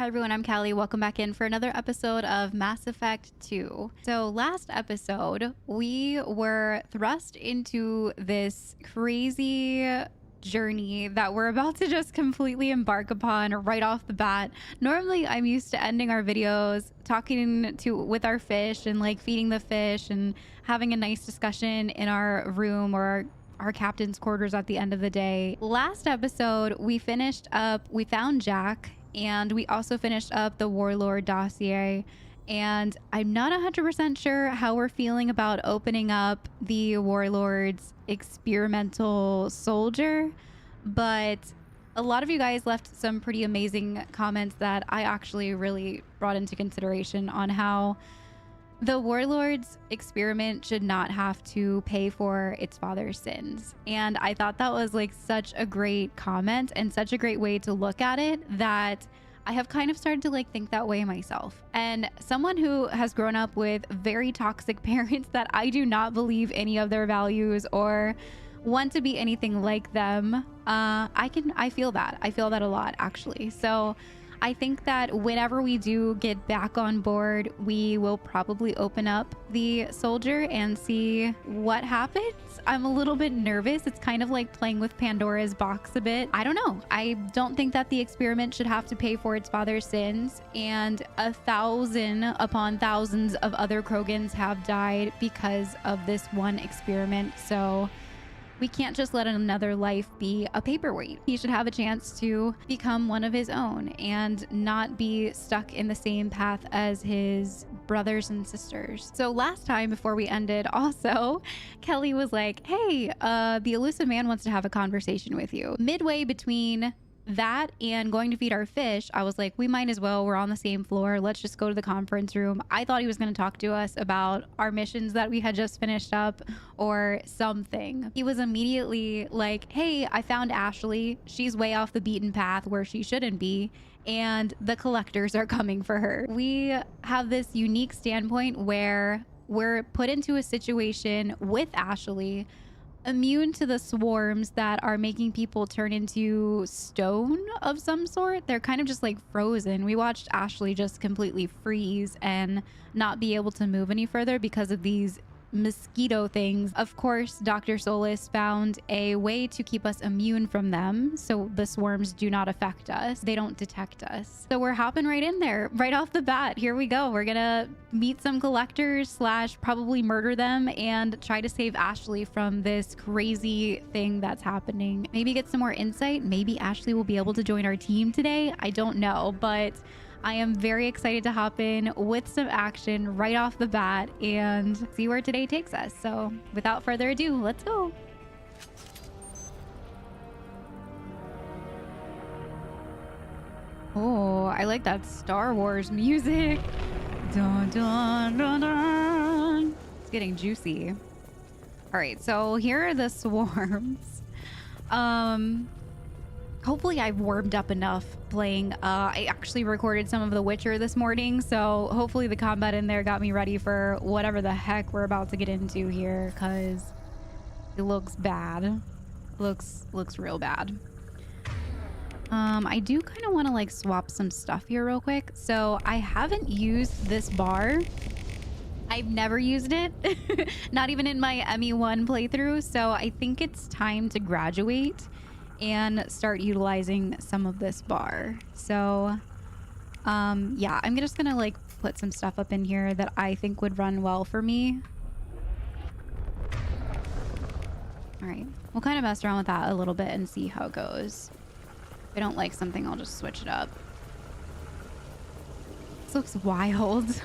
Hi everyone, I'm Callie. Welcome back in for another episode of Mass Effect 2. So last episode, we were thrust into this crazy journey that we're about to just completely embark upon right off the bat. Normally, I'm used to ending our videos talking with our fish and like feeding the fish and having a nice discussion in our room or our captain's quarters at the end of the day. Last episode, we finished up, we found Jack, and we also finished up the Warlord dossier. And I'm not 100% sure how we're feeling about opening up the Warlord's experimental soldier, but a lot of you guys left some pretty amazing comments that I actually really brought into consideration on how the Warlord's experiment should not have to pay for its father's sins. And I thought that was like such a great comment and such a great way to look at it that I have kind of started to like think that way myself. And someone who has grown up with very toxic parents that I do not believe any of their values or want to be anything like them, I feel that. I feel that a lot actually. So I think that whenever we do get back on board, we will probably open up the soldier and see what happens. I'm a little bit nervous. It's kind of like playing with Pandora's box a bit. I don't know. I don't think that the experiment should have to pay for its father's sins. And 1,000 upon thousands of other Krogans have died because of this one experiment. So we can't just let another life be a paperweight. He should have a chance to become one of his own and not be stuck in the same path as his brothers and sisters. So last time before we ended, also, Kelly was like, hey, the Illusive man wants to have a conversation with you. Midway between that and going to feed our fish, I was like, we might as well. We're on the same floor. Let's just go to the conference room. I thought he was going to talk to us about our missions that we had just finished up or something. He was immediately like, hey, I found Ashley. She's way off the beaten path where she shouldn't be, and the collectors are coming for her. We have this unique standpoint where we're put into a situation with Ashley, immune to the swarms that are making people turn into stone of some sort. They're kind of just like frozen. We watched Ashley just completely freeze and not be able to move any further because of these mosquito things. Of course, Dr. Solis found a way to keep us immune from them, so the swarms do not affect us. They don't detect us. So we're hopping right in there right off the bat. Here we go. We're gonna meet some collectors / probably murder them and try to save Ashley from this crazy thing that's happening. Maybe get some more insight. Maybe Ashley will be able to join our team today. I don't know, but I am very excited to hop in with some action right off the bat and see where today takes us. So without further ado, let's go. Oh, I like that Star Wars music. Dun, dun, dun, dun. It's getting juicy. All right, so here are the swarms. Hopefully I've warmed up enough playing. I actually recorded some of The Witcher this morning, so hopefully the combat in there got me ready for whatever the heck we're about to get into here, because it looks bad. Looks real bad. I do kind of want to like swap some stuff here real quick. So I haven't used this bar. I've never used it, not even in my ME1 playthrough. So I think it's time to graduate and start utilizing some of this bar. So yeah, I'm just gonna like put some stuff up in here that I think would run well for me. All right, we'll kind of mess around with that a little bit and see how it goes. If I don't like something, I'll just switch it up. This looks wild. This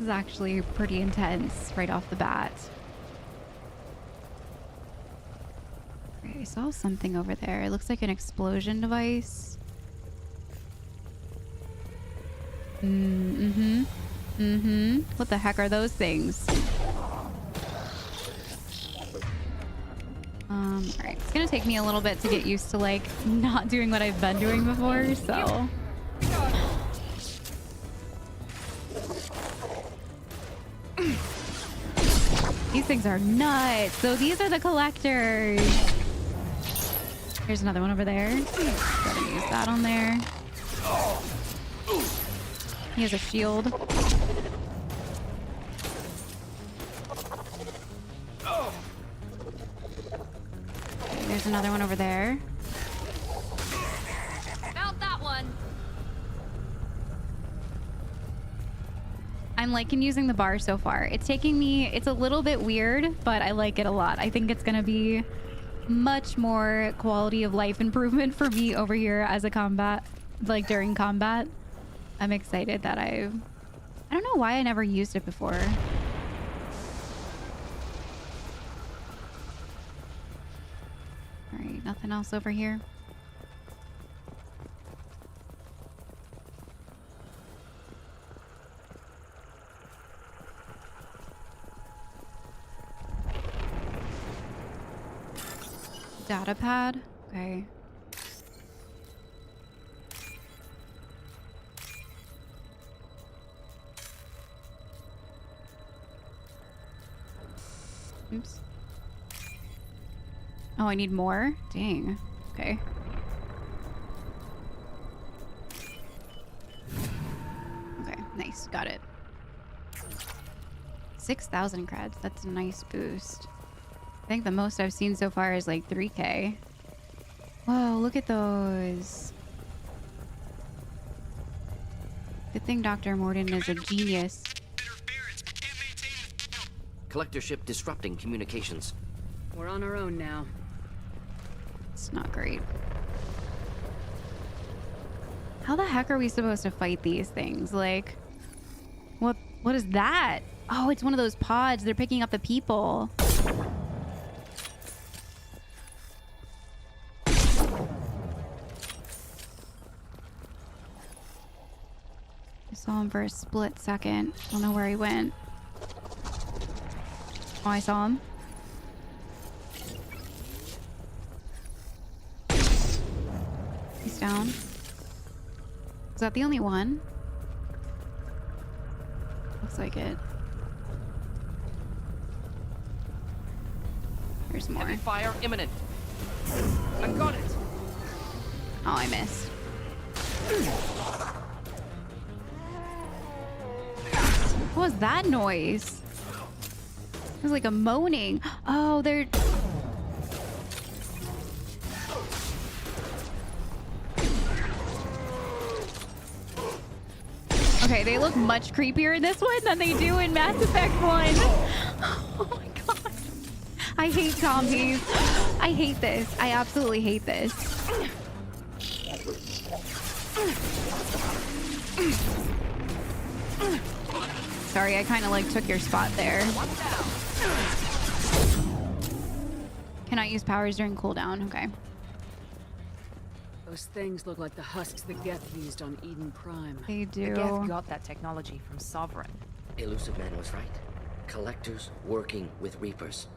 is actually pretty intense right off the bat. I saw something over there. It looks like an explosion device. What the heck are those things? All right. It's gonna take me a little bit to get used to like not doing what I've been doing before, so. These things are nuts. So these are the collectors. Here's another one over there. Gotta use that on there. He has a shield. There's another one over there. Found that one. I'm liking using the bar so far. It's taking me, it's a little bit weird, but I like it a lot. I think it's gonna be much more quality of life improvement for me over here as a combat, like during combat. I'm excited that I don't know why I never used it before. All right, nothing else over here. Data pad. Okay. Oops. Oh, I need more? Dang. Okay. Okay, nice. Got it. 6,000 creds. That's a nice boost. I think the most I've seen so far is like 3K. Whoa, look at those. Good thing Dr. Morden is a genius. Collector ship disrupting communications. We're on our own now. It's not great. How the heck are we supposed to fight these things? Like, what is that? Oh, it's one of those pods. They're picking up the people. I saw him for a split second. Don't know where he went. Oh, I saw him. He's down. Is that the only one? Looks like it. There's more. Heavy fire imminent. I got it. Oh, I missed. What was that noise? It was like a moaning. Oh, they're... Okay, they look much creepier in this one than they do in Mass Effect 1. Oh my god. I hate zombies. I hate this. I absolutely hate this. Sorry, I kind of like took your spot there. Cannot use powers during cooldown. Okay. Those things look like the husks that Geth used on Eden Prime. They do. Geth got that technology from Sovereign. Illusive man was right. Collectors working with Reapers.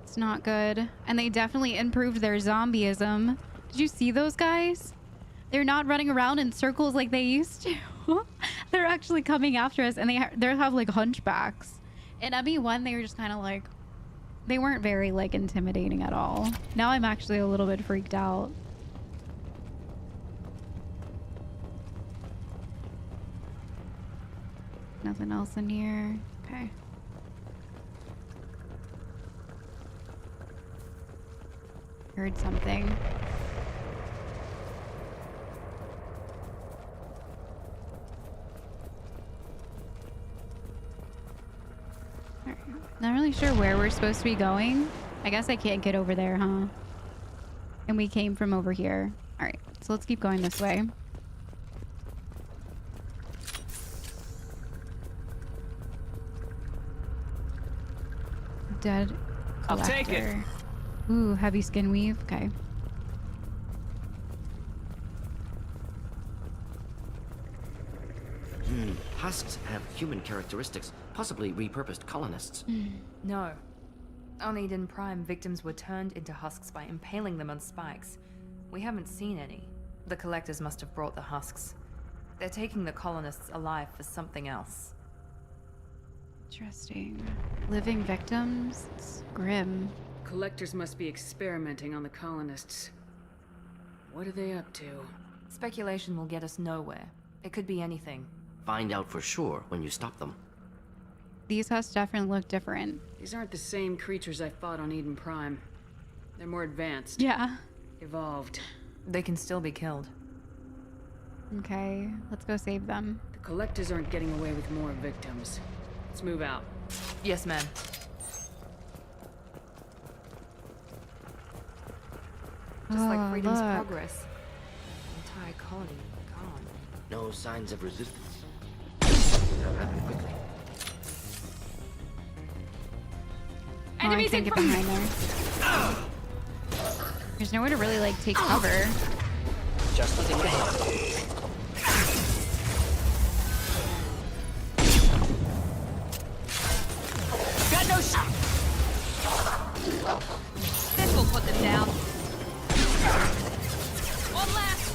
It's not good. And they definitely improved their zombieism. Did you see those guys? They're not running around in circles like they used to. They're actually coming after us, and they have like hunchbacks. In ME1, they were just kind of like, they weren't very like intimidating at all. Now I'm actually a little bit freaked out. Nothing else in here. Okay. Heard something. Not really sure where we're supposed to be going. I guess I can't get over there, huh? And we came from over here. All right, so let's keep going this way. Dead collector. I'll take it. Ooh, heavy skin weave. Okay. Husks have human characteristics, possibly repurposed colonists. No. On Eden Prime, victims were turned into husks by impaling them on spikes. We haven't seen any. The collectors must have brought the husks. They're taking the colonists alive for something else. Interesting. Living victims? It's grim. Collectors must be experimenting on the colonists. What are they up to? Speculation will get us nowhere. It could be anything. Find out for sure when you stop them. These husks definitely look different. These aren't the same creatures I fought on Eden Prime. They're more advanced. Yeah. Evolved. They can still be killed. Okay, let's go save them. The Collectors aren't getting away with more victims. Let's move out. Yes, ma'am. Just like freedom's look. progress. The entire colony gone. No signs of resistance. That happened quickly. Oh, I can't get behind there. There's nowhere to really like take cover. Just what they came. Got no shot. This will put them down. One last.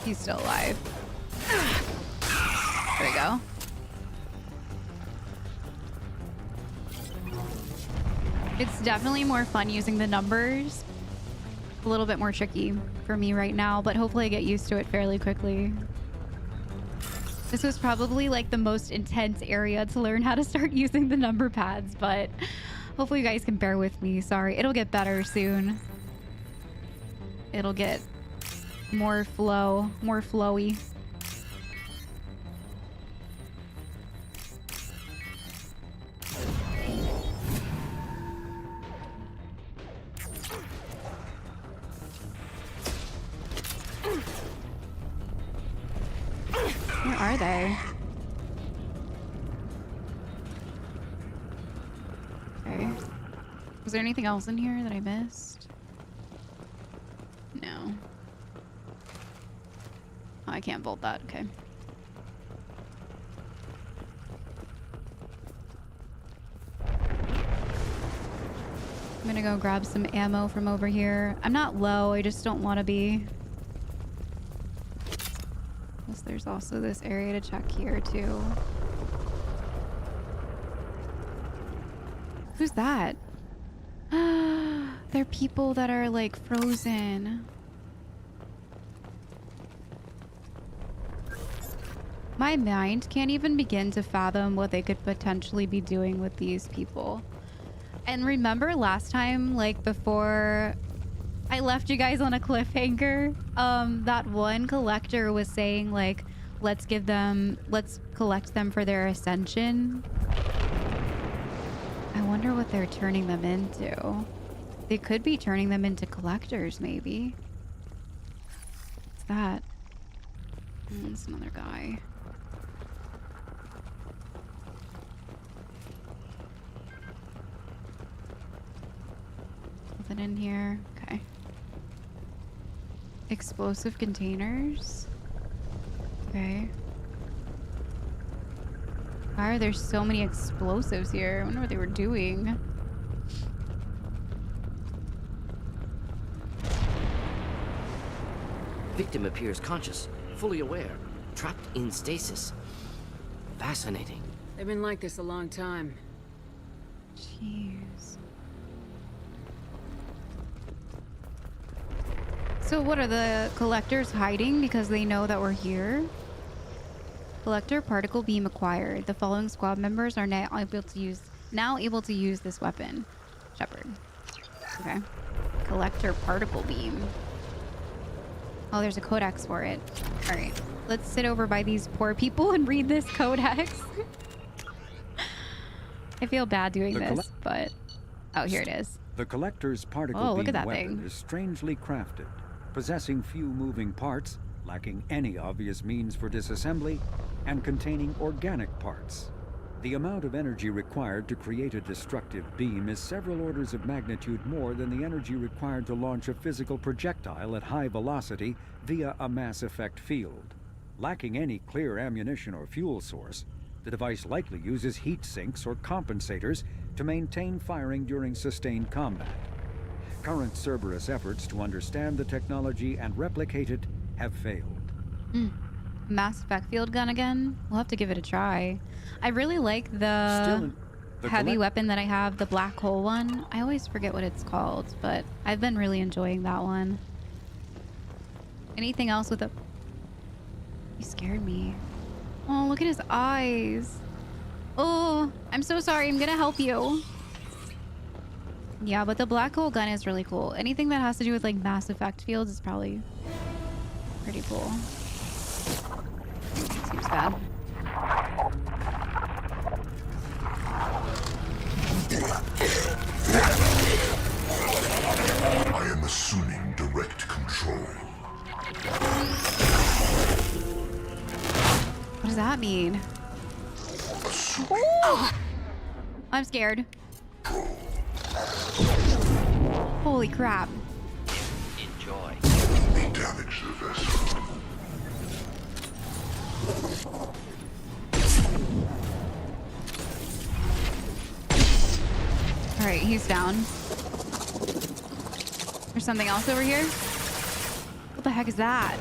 He's still alive. There we go. It's definitely more fun using the numbers. A little bit more tricky for me right now, but hopefully I get used to it fairly quickly. This was probably like the most intense area to learn how to start using the number pads, but hopefully you guys can bear with me. Sorry, it'll get better soon. It'll get more flow, more flowy. Where are they? Okay. Was there anything else in here that I missed? No. Oh, I can't bolt that. Okay. I'm gonna go grab some ammo from over here. I'm not low, I just don't want to be. Plus, there's also this area to check here, too. Who's that? They're people that are, like, frozen. My mind can't even begin to fathom what they could potentially be doing with these people. And remember last time, like, before I left you guys on a cliffhanger, that one collector was saying, like, let's collect them for their ascension. I wonder what they're turning them into. They could be turning them into collectors, maybe. What's that? It's another guy. Nothing in here. Okay. Explosive containers. Okay. Why are there so many explosives here? I wonder what they were doing. Victim appears conscious, fully aware, trapped in stasis. Fascinating. They've been like this a long time. Jeez. So what are the collectors hiding because they know that we're here? Collector particle beam acquired. The following squad members are now able to use this weapon. Shepard. Okay. Collector particle beam. Oh, there's a codex for it. All right. Let's sit over by these poor people and read this codex. I feel bad doing this, but... Oh, here it is. The collector's particle beam weapon thing. is strangely crafted, possessing few moving parts, lacking any obvious means for disassembly, and containing organic parts. The amount of energy required to create a destructive beam is several orders of magnitude more than the energy required to launch a physical projectile at high velocity via a mass effect field. Lacking any clear ammunition or fuel source, the device likely uses heat sinks or compensators to maintain firing during sustained combat. Current Cerberus efforts to understand the technology and replicate it have failed. Mass Effect field gun again. We'll have to give it a try. I really like the heavy weapon that I have, the black hole one. I always forget what it's called, but I've been really enjoying that one. Anything else with a... You scared me. Oh, look at his eyes. Oh, I'm so sorry. I'm gonna help you. Yeah, but the black hole gun is really cool. Anything that has to do with like Mass Effect fields is probably pretty cool. Seems bad. I am assuming direct control. What does that mean? Ooh! I'm scared. Holy crap. Enjoy. We damage the vessel. Alright, he's down. There's something else over here? What the heck is that?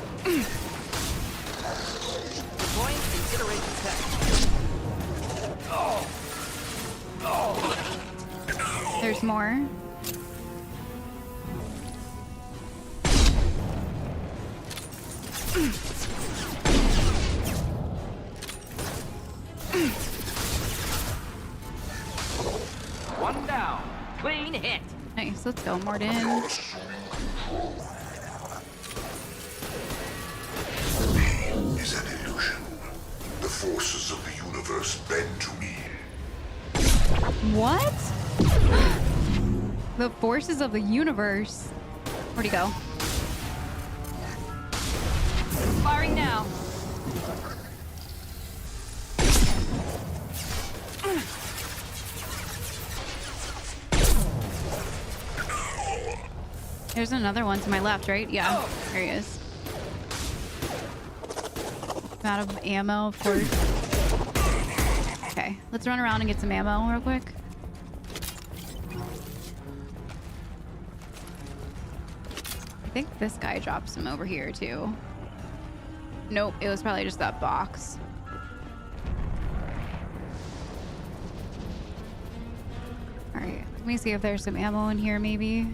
Deploying incineration tech. There's more. One down. Clean hit. Nice, let's go, Morden. Is an illusion. The forces of the universe bend to me. What? The forces of the universe. Where'd he go? Firing now. There's another one to my left, right? Yeah, there he is. I'm out of ammo, of course. Okay, let's run around and get some ammo real quick. I think this guy dropped some over here too. Nope, it was probably just that box. Alright, let me see if there's some ammo in here maybe.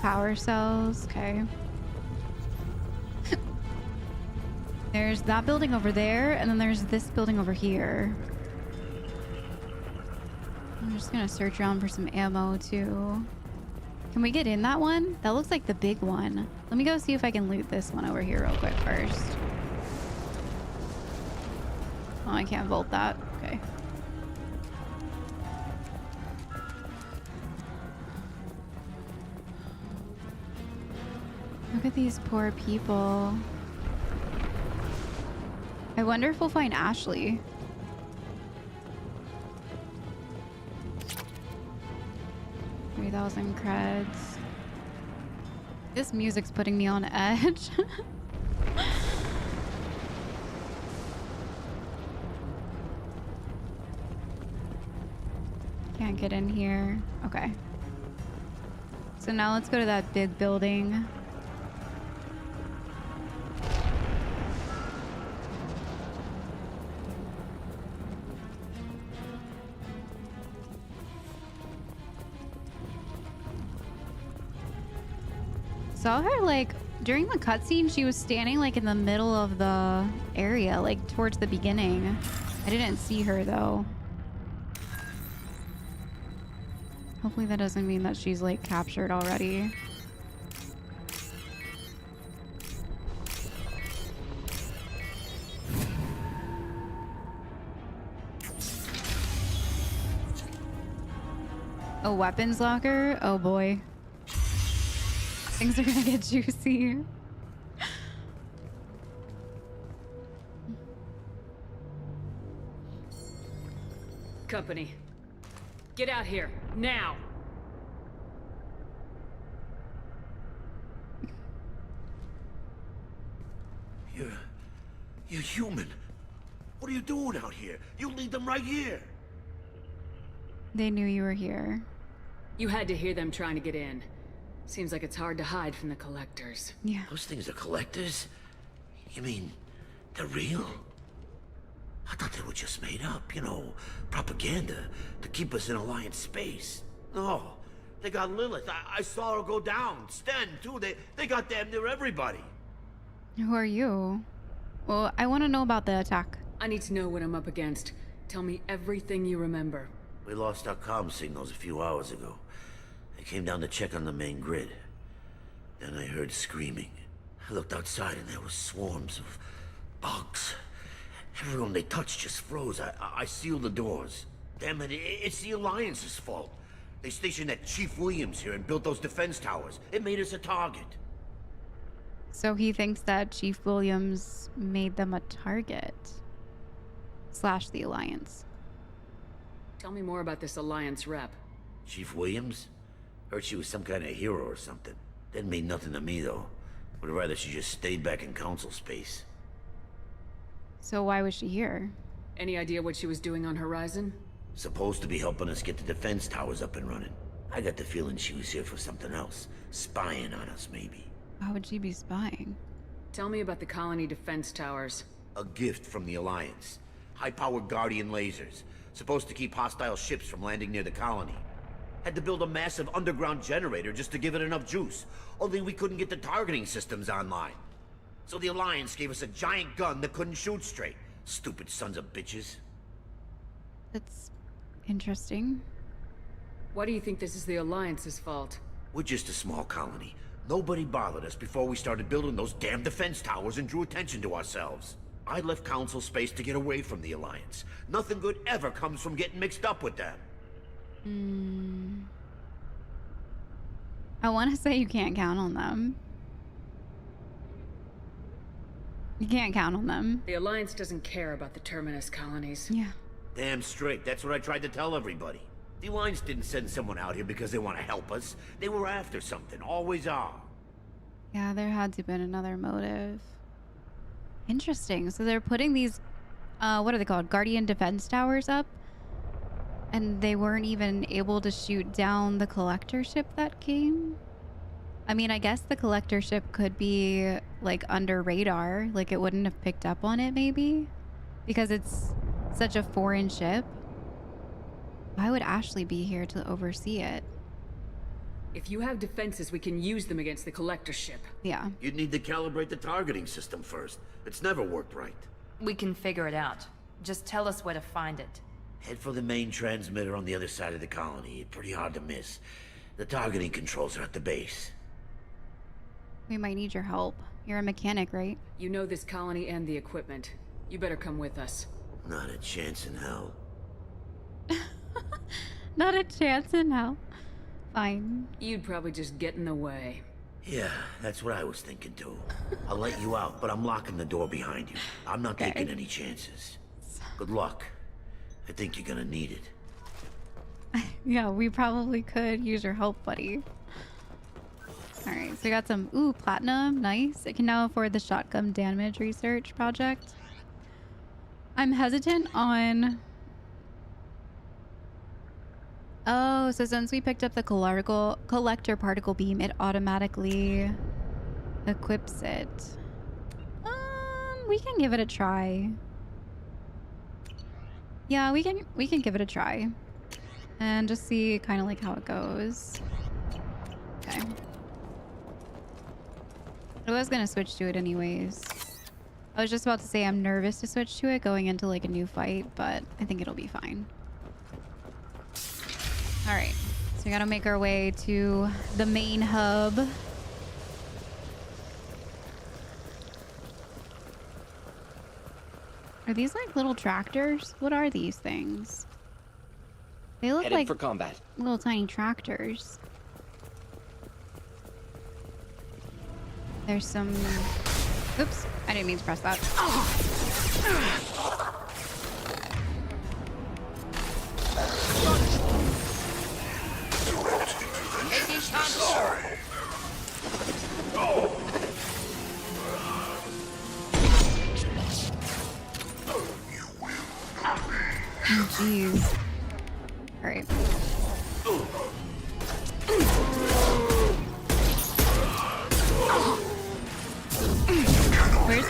Power cells, okay. There's that building over there, and then there's this building over here. I'm just gonna search around for some ammo too. Can we get in that one? That looks like the big one. Let me go see if I can loot this one over here real quick first. Oh, I can't vault that. Okay. Look at these poor people. I wonder if we'll find Ashley. $3,000 creds. This music's putting me on edge. Can't get in here. Okay. So now let's go to that big building. Saw her like during the cutscene. She was standing like in the middle of the area, like towards the beginning. I didn't see her though. Hopefully that doesn't mean that she's like captured already. A weapons locker? Oh boy. Things are gonna get juicy. Company. Get out here, now! You're human. What are you doing out here? You lead them right here. They knew you were here. You had to hear them trying to get in. Seems like it's hard to hide from the collectors. Yeah. Those things are collectors? You mean they're real? I thought they were just made up, you know, propaganda to keep us in Alliance space. No, they got Lilith. I saw her go down. Sten, too. They got damn near everybody. Who are you? Well, I want to know about the attack. I need to know what I'm up against. Tell me everything you remember. We lost our comm signals a few hours ago. I came down to check on the main grid. Then I heard screaming. I looked outside and there were swarms of bugs. Everyone they touched just froze. I sealed the doors. Damn it, it's the Alliance's fault. They stationed that Chief Williams here and built those defense towers. It made us a target. So he thinks that Chief Williams made them a target. / the Alliance. Tell me more about this Alliance rep. Chief Williams? Heard she was some kind of hero or something. Didn't mean nothing to me, though. Would rather she just stayed back in Council space. So why was she here? Any idea what she was doing on Horizon? Supposed to be helping us get the defense towers up and running. I got the feeling she was here for something else. Spying on us, maybe. Why would she be spying? Tell me about the colony defense towers. A gift from the Alliance. High-powered Guardian lasers. Supposed to keep hostile ships from landing near the colony. Had to build a massive underground generator just to give it enough juice. Only we couldn't get the targeting systems online. So the Alliance gave us a giant gun that couldn't shoot straight. Stupid sons of bitches. That's interesting. Why do you think this is the Alliance's fault? We're just a small colony. Nobody bothered us before we started building those damn defense towers and drew attention to ourselves. I left Council space to get away from the Alliance. Nothing good ever comes from getting mixed up with them. I want to say you can't count on them. You can't count on them. The Alliance doesn't care about the Terminus colonies. Yeah. Damn straight, that's what I tried to tell everybody. The Alliance didn't send someone out here because they want to help us. They were after something, always are. Yeah, there had to have been another motive. Interesting. So they're putting these, what are they called? Guardian defense towers up? And they weren't even able to shoot down the collector ship that came? I mean, I guess the collector ship could be, like, under radar. Like, it wouldn't have picked up on it, maybe? Because it's such a foreign ship. Why would Ashley be here to oversee it? If you have defenses, we can use them against the collector ship. Yeah. You'd need to calibrate the targeting system first. It's never worked right. We can figure it out. Just tell us where to find it. Head for the main transmitter on the other side of the colony. Pretty hard to miss. The targeting controls are at the base. We might need your help. You're a mechanic, right? You know this colony and the equipment. You better come with us. Not a chance in hell. Not a chance in hell. Fine. You'd probably just get in the way. Yeah, that's what I was thinking too. I'll let you out, but I'm locking the door behind you. I'm not taking any chances. Good luck. I think you're gonna need it. Yeah, we probably could use your help, buddy. Alright, so we got some, ooh, platinum, nice. I can now afford the shotgun damage research project. I'm hesitant on... Oh, so since we picked up the collector particle beam, it automatically equips it. We can give it a try. Yeah, we can give it a try. And just see kind of like how it goes. Okay. I was gonna switch to it anyways. I was just about to say I'm nervous to switch to it going into like a new fight, but I think it'll be fine. Alright, so we gotta make our way to the main hub. Are these like little tractors? What are these things? They look Headed like for combat. little tiny tractors. There's some... Oops, I didn't mean to press that. Oh, jeez. Alright.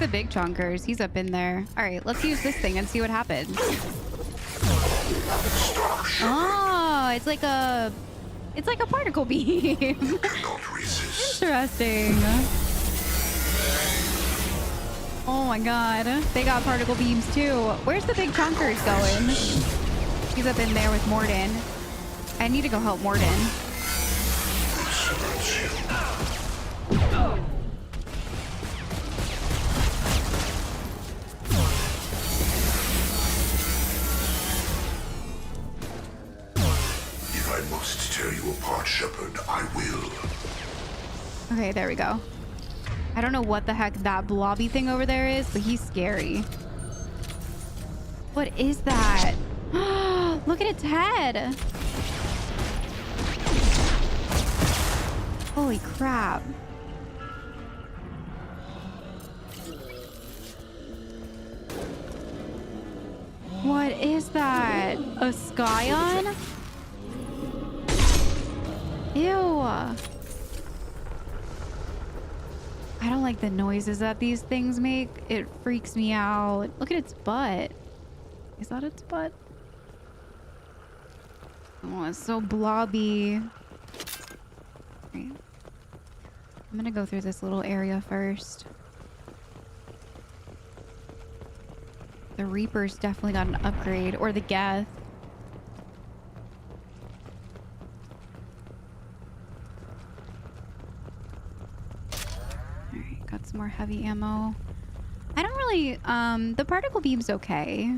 the big chonkers. He's up in there. All right, let's use this thing and see what happens. Oh, it's like a particle beam. Cannot resist. Interesting. Oh my god. They got particle beams too. Where's the big chonkers going? He's up in there with Morden. I need to go help Morden. If I must tear you apart, Shepard, I will. Okay, there we go. I don't know what the heck that blobby thing over there is, but he's scary. What is that? Look at its head. Holy crap. What is that? A Scion? Ew. I don't like the noises that these things make. It freaks me out. Look at its butt. Is that its butt? Oh, it's so blobby. Right. I'm gonna go through this little area first. The Reaper's definitely got an upgrade, or the Geth. Alright, got some more heavy ammo. I don't really, the particle beam's okay.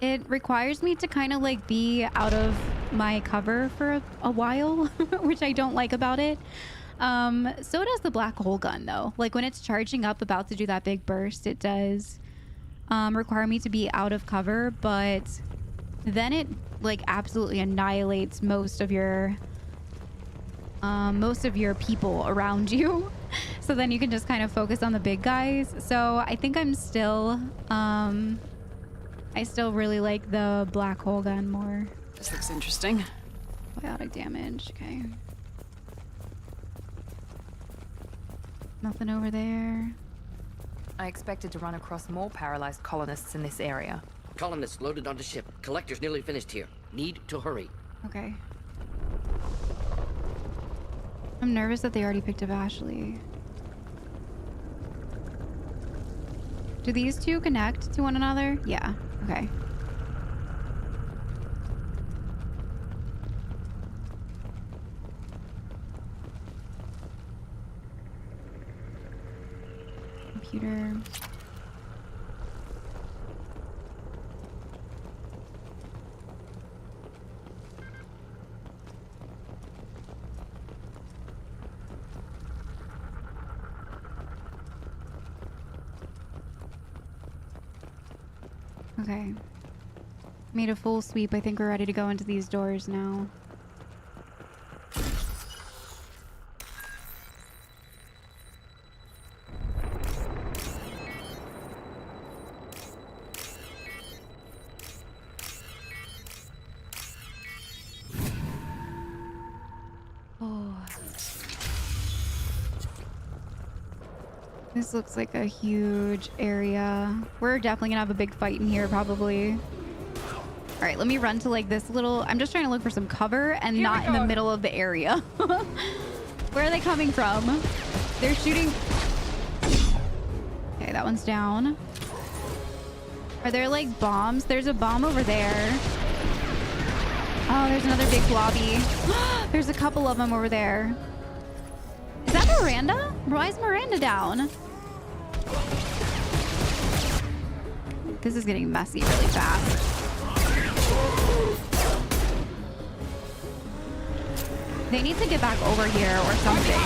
It requires me to kind of like be out of my cover for a while, which I don't like about it. So does the black hole gun though. Like when it's charging up about to do that big burst, it does require me to be out of cover, but then it like absolutely annihilates most of your people around you. So then you can just kind of focus on the big guys. So I think I'm still I still really like the black hole gun more. This looks interesting. Biotic damage, okay. Nothing over there. I expected to run across more paralyzed colonists in this area. Colonists loaded onto ship. Collector's nearly finished here. Need to hurry. Okay. I'm nervous that they already picked up Ashley. Do these two connect to one another? Yeah. Okay. Computer. Okay. Made a full sweep. I think we're ready to go into these doors now. Oh. This looks like a huge area. We're definitely gonna have a big fight in here, probably. All right, let me run to like this little... I'm just trying to look for some cover and not in the middle of the area. Where are they coming from? They're shooting... Okay, that one's down. Are there like bombs? There's a bomb over there. Oh, there's another big blobby. There's a couple of them over there. Is that Miranda? Why is Miranda down? This is getting messy really fast. They need to get back over here or something.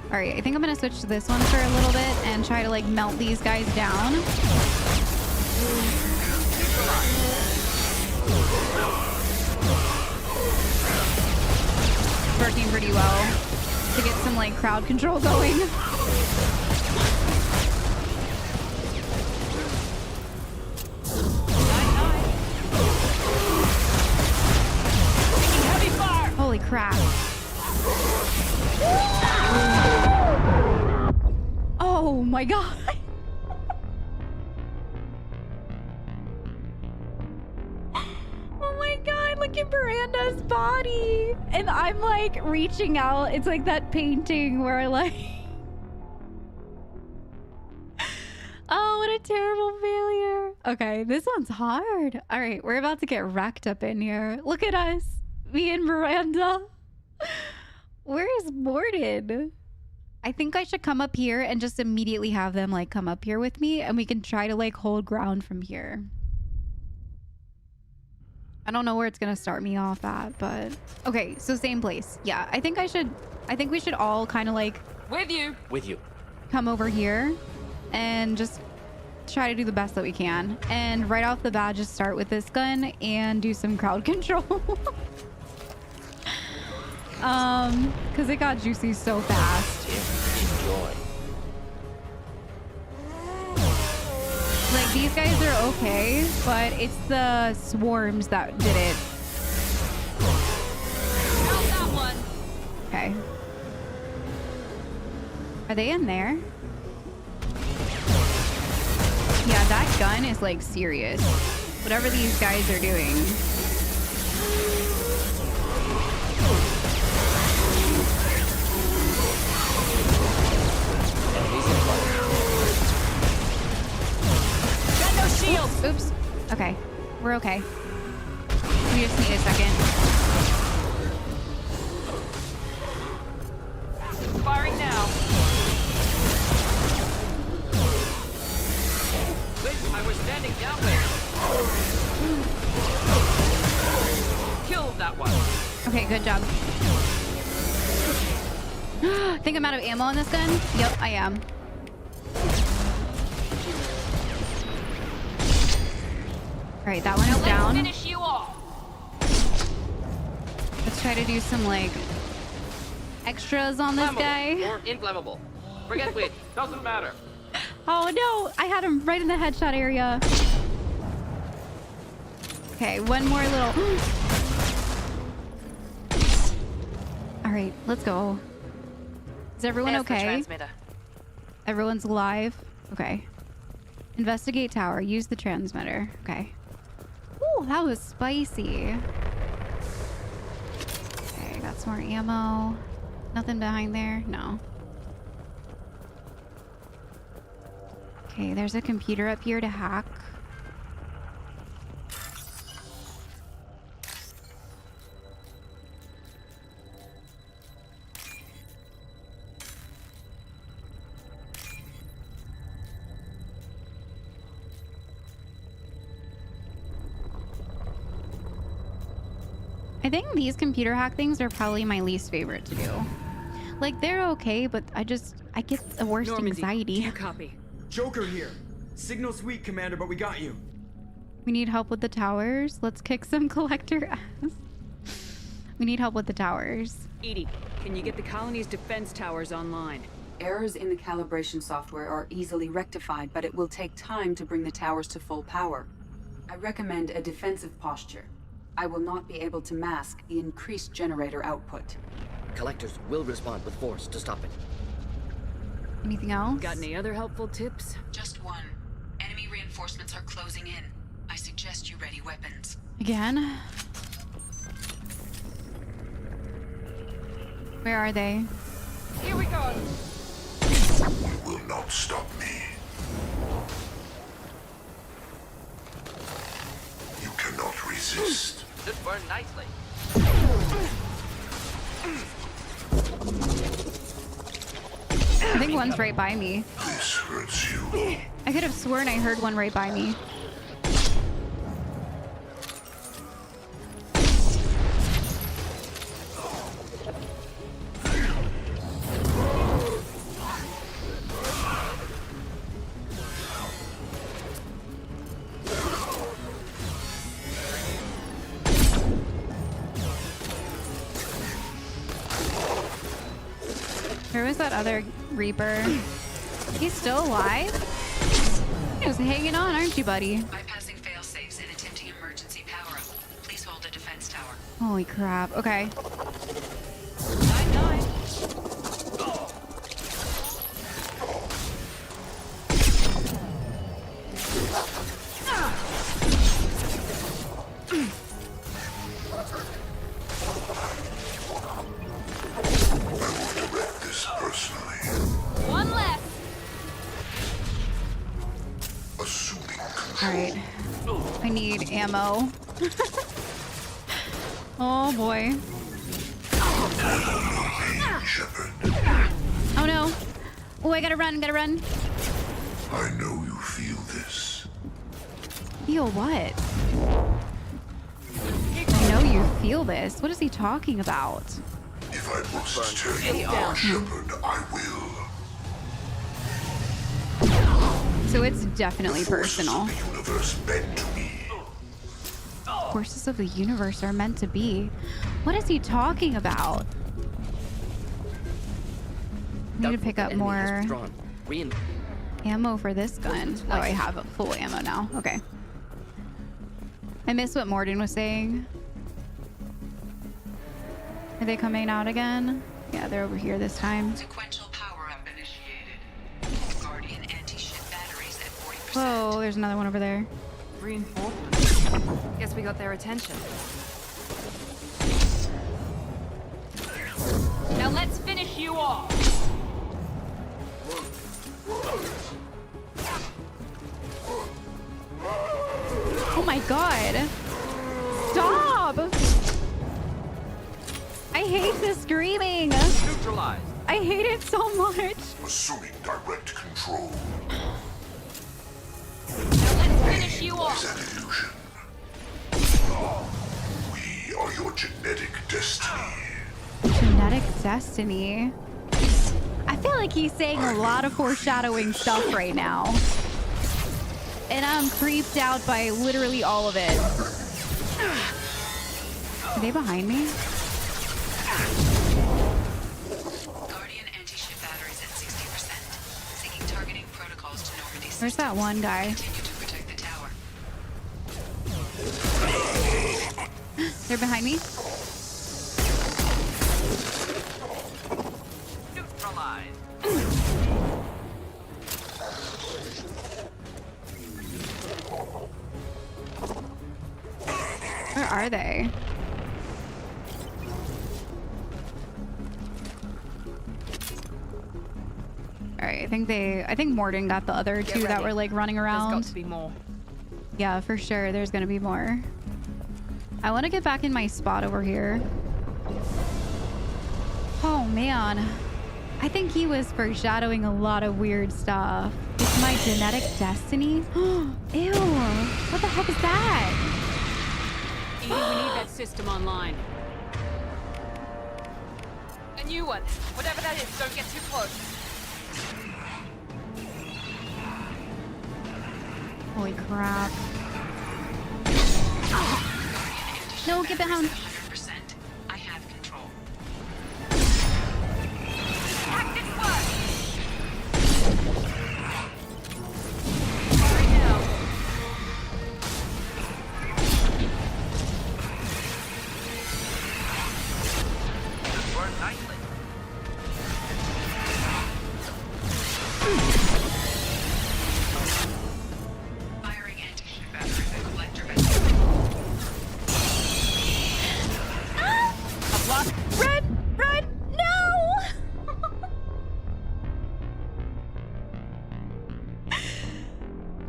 All right, I think I'm gonna switch to this one for a little bit and try to like melt these guys down. Working pretty well to get some like crowd control going. Holy crap. my god. Oh my god, look at Miranda's body. And I'm like reaching out. It's like that painting where like... Oh, what a terrible failure. Okay, this one's hard. All right, we're about to get wrecked up in here. Look at us. Me and Miranda. Where is Morden? I think I should come up here and just immediately have them like come up here with me and we can try to like hold ground from here. I don't know where it's gonna start me off at, but okay, so same place. Yeah, I think we should all kind of like With you. come over here and just try to do the best that we can. And right off the bat, just start with this gun and do some crowd control. Because it got juicy so fast. Enjoy. Like, these guys are okay, but it's the swarms that did it. Not that one. Okay. Are they in there? Yeah, that gun is like serious. Whatever these guys are doing. Got no shields. Oops. Okay. We're okay. We just need a second. Firing now. Wait, I was standing down there. Killed that one. Okay, good job. Think I'm out of ammo on this gun? Yep, I am. Alright, that one is down. Finish you off. Let's try to do some, like, extras on this guy. Or inflammable. Forget which. Doesn't matter. Oh, no! I had him right in the headshot area. Okay, one more little... Alright, let's go. Is everyone There's the okay? transmitter. Everyone's alive? Okay. Investigate tower. Use the transmitter. Okay. Ooh, that was spicy. Okay, got some more ammo. Nothing behind there? No. Okay, there's a computer up here to hack. I think these computer hack things are probably my least favorite to do. Like, they're okay, but I get the worst Normandy, anxiety. do you copy? Joker here. Signal's weak, Commander, but we got you. We need help with the towers. Let's kick some collector ass. We need help with the towers. Edie, can you get the colony's defense towers online? Errors in the calibration software are easily rectified, but it will take time to bring the towers to full power. I recommend a defensive posture. I will not be able to mask the increased generator output. Collectors will respond with force to stop it. Anything else? Got any other helpful tips? Just one. Enemy reinforcements are closing in. I suggest you ready weapons. Again? Where are they? Here we go. You will not stop me. You cannot resist. Should burn nicely. I think one's right by me. This hurts you. I could have sworn I heard one right by me. Where was that other Reaper? He's still alive? He was hanging on, aren't you, buddy? Bypassing fail-safes and attempting emergency power-up. Please hold a defense tower. Holy crap. Okay. 9-9. Alright. I need ammo. Oh boy. Oh no. Oh, I gotta run, gotta run. I know you feel this. Feel what? I know you feel this. What is he talking about? If I must turn you our shepherd, I will. So it's definitely Forces personal. of the universe bend to me. Forces of the universe are meant to be. What is he talking about? I need to pick up more ammo for this gun. Oh, I have full ammo now. Okay. I missed what Morden was saying. Are they coming out again? Yeah, they're over here this time. Sequential power-up initiated. Guardian anti-ship batteries at 40%. Whoa, there's another one over there. Reinforcements. Guess we got their attention. Now let's finish you off. Oh my god. Stop! I hate the screaming. Neutralized. I hate it so much. Assuming direct control. Let's finish you Is off. an illusion. We are your genetic destiny. Genetic destiny. I feel like he's saying a lot of foreshadowing stuff right now. And I'm creeped out by literally all of it. Are they behind me? Guardian anti-ship batteries at 60%. Seeking targeting protocols to Normandy. Where's that one guy? Continue to protect the tower. They're behind me? Neutralized. Where are they? Alright, I think Morden got the other two that were like running There's got around. to be more. Yeah, for sure. There's gonna be more. I want to get back in my spot over here. Oh man. I think he was foreshadowing a lot of weird stuff. It's my genetic destiny? Ew. What the heck is that? Edie, we need that system online. A new one. Whatever that is, don't get too close. Holy crap. No, get down. 100%. I have control. Tactic work! Right now. Work nicely. Firing anti-ship batteries at collector vessel. Run! Run! No!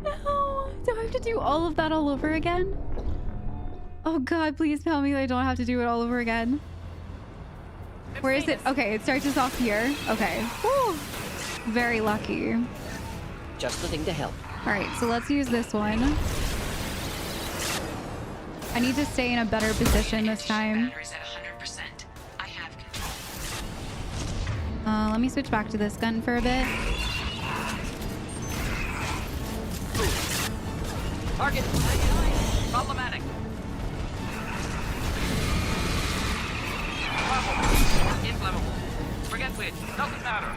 No. Do I have to do all of that all over again? Oh god, please tell me I don't have to do it all over again. Where is it? Okay, it starts us off here. Okay. Whew. Very lucky. Just the thing to help. Alright, so let's use this one. I need to stay in a better position this time. Batteries at 100%. I have control. Let me switch back to this gun for a bit. Target. Problematic. Flammable. Inflammable. Forget which. Doesn't matter.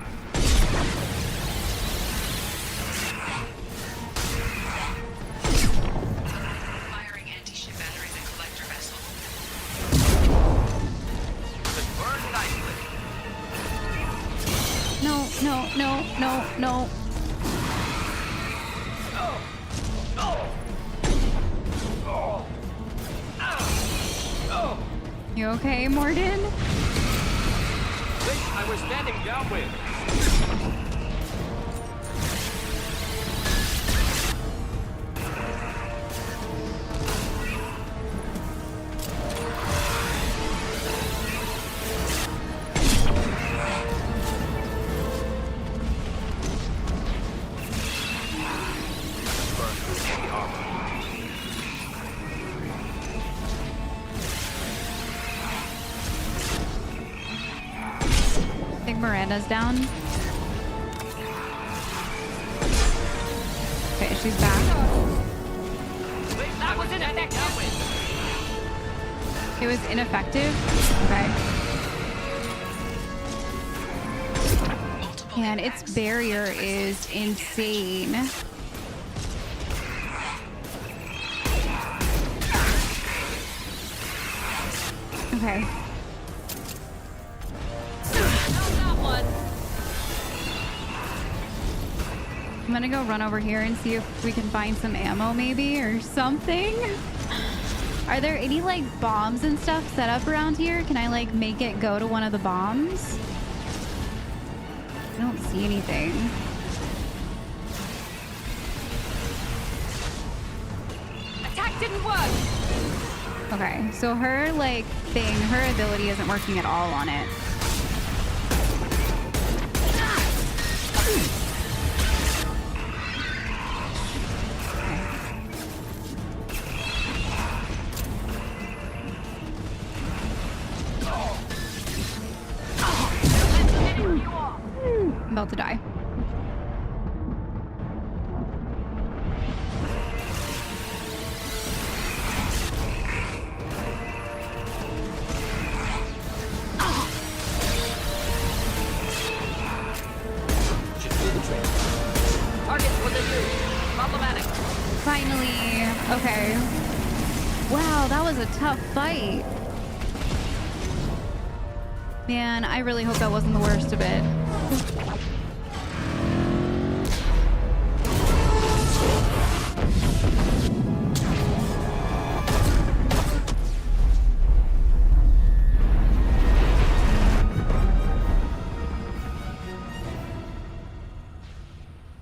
Firing anti-ship batteries at collector vessel. Could burn nicely. No, no, no, no, no. You okay, Morden? This I was standing down with. Miranda's down. Okay, she's back. That was ineffective. It was ineffective. Okay. And its barrier is insane. Okay. I'm gonna go run over here and see if we can find some ammo maybe or something. Are there any like bombs and stuff set up around here? Can I like make it go to one of the bombs? I don't see anything. Attack didn't work! Okay, so her like thing, her ability isn't working at all on it. I'm about to die. Finally. Okay. Wow, that was a tough fight. Man, I really hope that wasn't the worst of it.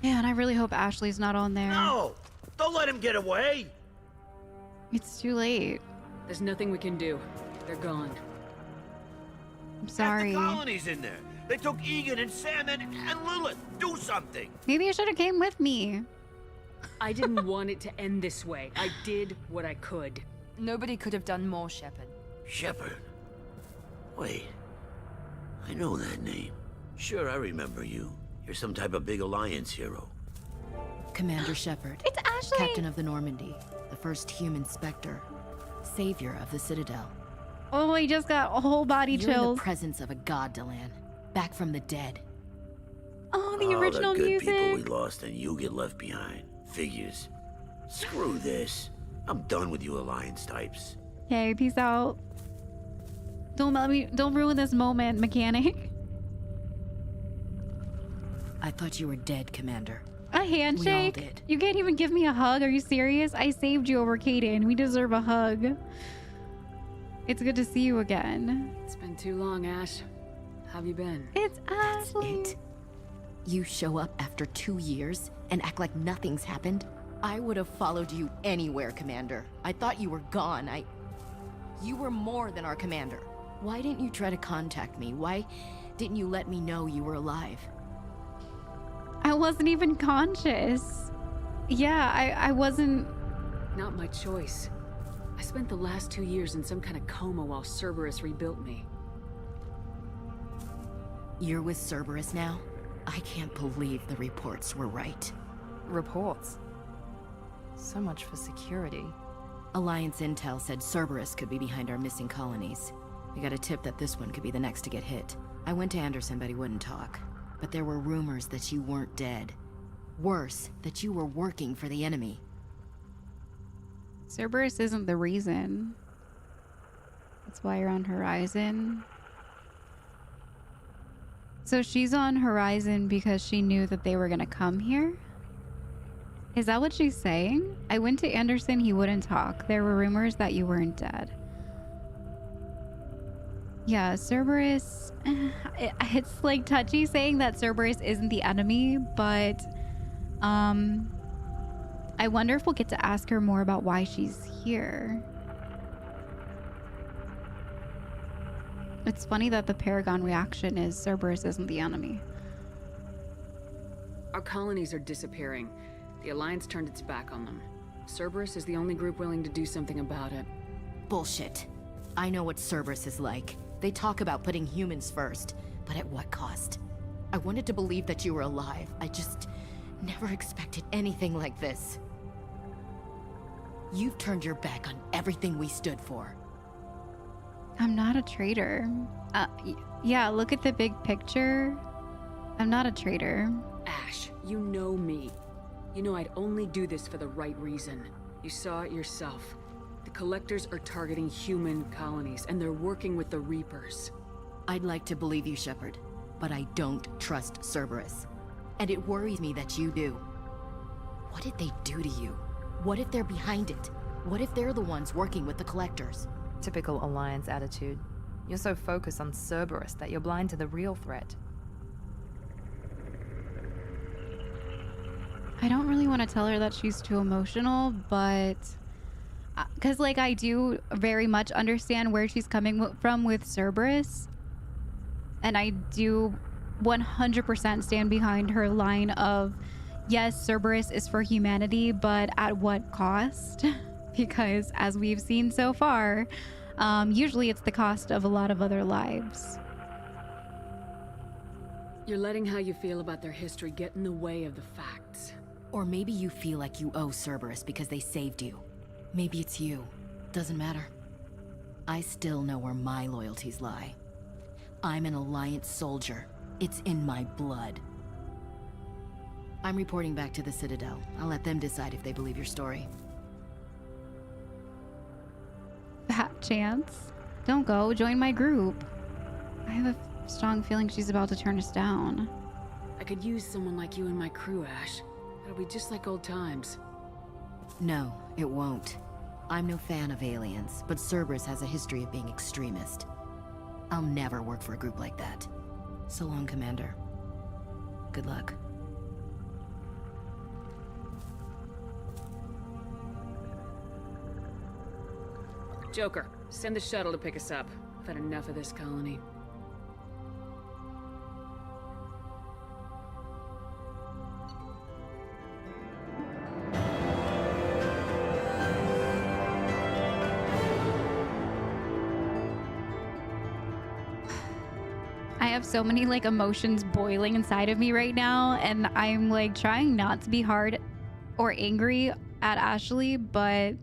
Man, I really hope Ashley's not on there. No! Don't let him get away! It's too late. There's nothing we can do. They're gone. I'm sorry. Half the colony's in there. They took Egan and Sam and Lilith. Do something! Maybe you should have came with me. I didn't want it to end this way. I did what I could. Nobody could have done more, Shepard. Shepard? Wait. I know that name. Sure, I remember you. You're some type of big Alliance hero. Commander Shepard. It's Ashley! Captain of the Normandy. The first human Spectre. Savior of the Citadel. Oh, he just got a whole body You're in chills. the presence of a god, Delan. Back from the dead. Oh, the All original the good music. people we lost and you get left behind. Figures. Screw this. I'm done with you Alliance types. Okay, peace out. Don't ruin this moment, mechanic. I thought you were dead, Commander. A handshake? did. You can't even give me a hug. Are you serious? I saved you over Kaden. We deserve a hug. It's good to see you again. It's been too long, Ash. How have you been? It's Ashley. It. You show up after 2 years and act like nothing's happened? I would have followed you anywhere, Commander. I thought you were gone. You were more than our commander. Why didn't you try to contact me? Why didn't you let me know you were alive? I wasn't even conscious. Yeah, I wasn't... Not my choice. I spent the last 2 years in some kind of coma while Cerberus rebuilt me. You're with Cerberus now? I can't believe the reports were right. Reports? So much for security. Alliance intel said Cerberus could be behind our missing colonies. We got a tip that this one could be the next to get hit. I went to Anderson, but he wouldn't talk. But there were rumors that you weren't dead. Worse, that you were working for the enemy. Cerberus isn't the reason. That's why you're on Horizon. So she's on Horizon because she knew that they were gonna come here? Is that what she's saying? I went to Anderson, he wouldn't talk. There were rumors that you weren't dead. Yeah, Cerberus... It's like touchy saying that Cerberus isn't the enemy, but... I wonder if we'll get to ask her more about why she's here. It's funny that the Paragon reaction is Cerberus isn't the enemy. Our colonies are disappearing. The Alliance turned its back on them. Cerberus is the only group willing to do something about it. Bullshit. I know what Cerberus is like. They talk about putting humans first, but at what cost? I wanted to believe that you were alive. I just never expected anything like this. You've turned your back on everything we stood for. I'm not a traitor. Yeah, look at the big picture. I'm not a traitor. Ash, you know me. You know I'd only do this for the right reason. You saw it yourself. The Collectors are targeting human colonies, and they're working with the Reapers. I'd like to believe you, Shepard, but I don't trust Cerberus. And it worries me that you do. What did they do to you? What if they're behind it? What if they're the ones working with the Collectors? Typical Alliance attitude. You're so focused on Cerberus that you're blind to the real threat. I don't really want to tell her that she's too emotional, but... Because, like, I do very much understand where she's coming from with Cerberus. And I do 100% stand behind her line of, yes, Cerberus is for humanity, but at what cost? Because, as we've seen so far, usually it's the cost of a lot of other lives. You're letting how you feel about their history get in the way of the facts. Or maybe you feel like you owe Cerberus because they saved you. Maybe it's you. Doesn't matter. I still know where my loyalties lie. I'm an Alliance soldier. It's in my blood. I'm reporting back to the Citadel. I'll let them decide if they believe your story. Fat chance. Don't go. Join my group. I have a strong feeling she's about to turn us down. I could use someone like you in my crew, Ash. It'll be just like old times. No, it won't. I'm no fan of aliens, but Cerberus has a history of being extremist. I'll never work for a group like that. So long, Commander. Good luck. Joker, send the shuttle to pick us up. I've had enough of this colony. I have so many like emotions boiling inside of me right now, and I'm like trying not to be hard or angry at Ashley, but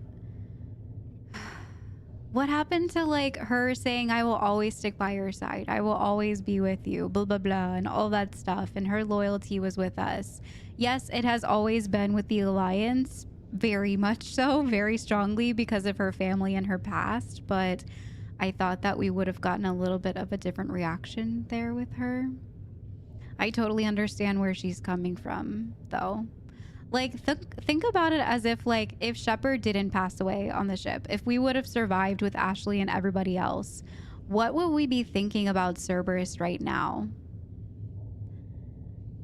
what happened to like her saying I will always stick by your side, I will always be with you, blah blah blah, and all that stuff, and her loyalty was with us. Yes, it has always been with the Alliance, very much so, very strongly because of her family and her past, but I thought that we would have gotten a little bit of a different reaction there with her. I totally understand where she's coming from, though. Like, think about it as if, like, if Shepard didn't pass away on the ship, if we would have survived with Ashley and everybody else, what would we be thinking about Cerberus right now?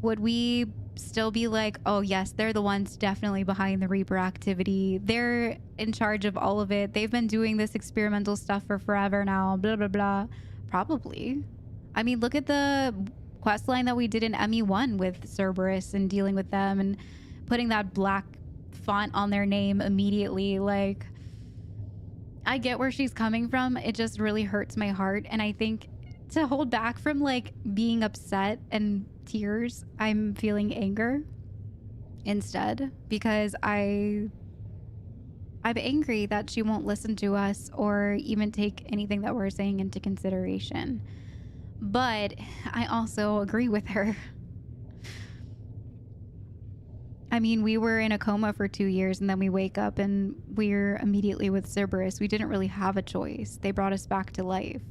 Would we still be like, oh yes, they're the ones definitely behind the Reaper activity, they're in charge of all of it, they've been doing this experimental stuff for forever now, blah blah blah? Probably. I mean, look at the quest line that we did in ME1 with Cerberus and dealing with them and putting that black font on their name immediately. Like, I get where she's coming from. It just really hurts my heart, and I think to hold back from like being upset and tears, I'm feeling anger instead, because I'm angry that she won't listen to us or even take anything that we're saying into consideration. But I also agree with her. I mean, we were in a coma for 2 years and then we wake up and we're immediately with Cerberus. We didn't really have a choice. They brought us back to life.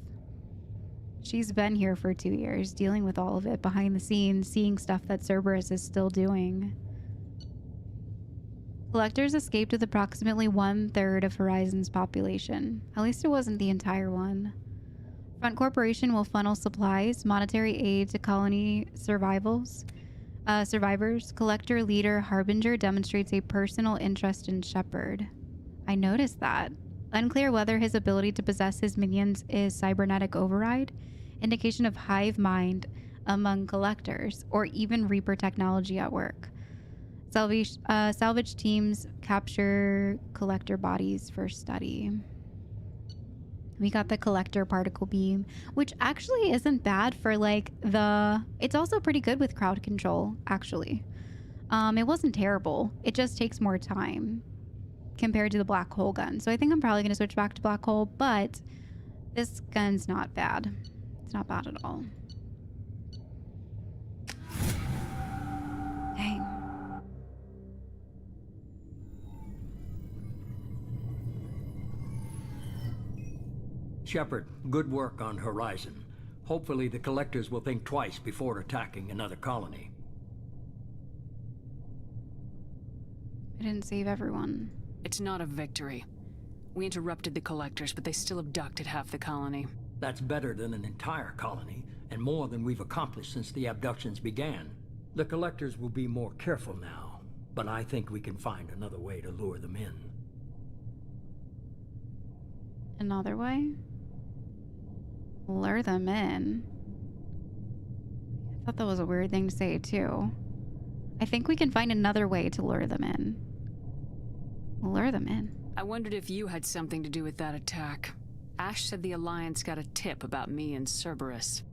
She's been here for 2 years, dealing with all of it behind the scenes, seeing stuff that Cerberus is still doing. Collectors escaped with approximately 1/3 of Horizon's population. At least it wasn't the entire one. Front Corporation will funnel supplies, monetary aid to colony survivors. Collector leader Harbinger demonstrates a personal interest in Shepard. I noticed that. Unclear whether his ability to possess his minions is cybernetic override, indication of hive mind among collectors, or even Reaper technology at work. Salvage teams capture collector bodies for study. We got the collector particle beam, which actually isn't bad for like it's also pretty good with crowd control, actually. It wasn't terrible. It just takes more time compared to the black hole gun. So I think I'm probably going to switch back to black hole, but this gun's not bad. It's not bad at all. Dang. Shepard, good work on Horizon. Hopefully the collectors will think twice before attacking another colony. I didn't save everyone. It's not a victory. We interrupted the collectors, but they still abducted half the colony. That's better than an entire colony, and more than we've accomplished since the abductions began. The collectors will be more careful now, but I think we can find another way to lure them in. Another way? Lure them in? I thought that was a weird thing to say, too. I think we can find another way to lure them in. Lure them in. I wondered if you had something to do with that attack. Ash said the Alliance got a tip about me and Cerberus.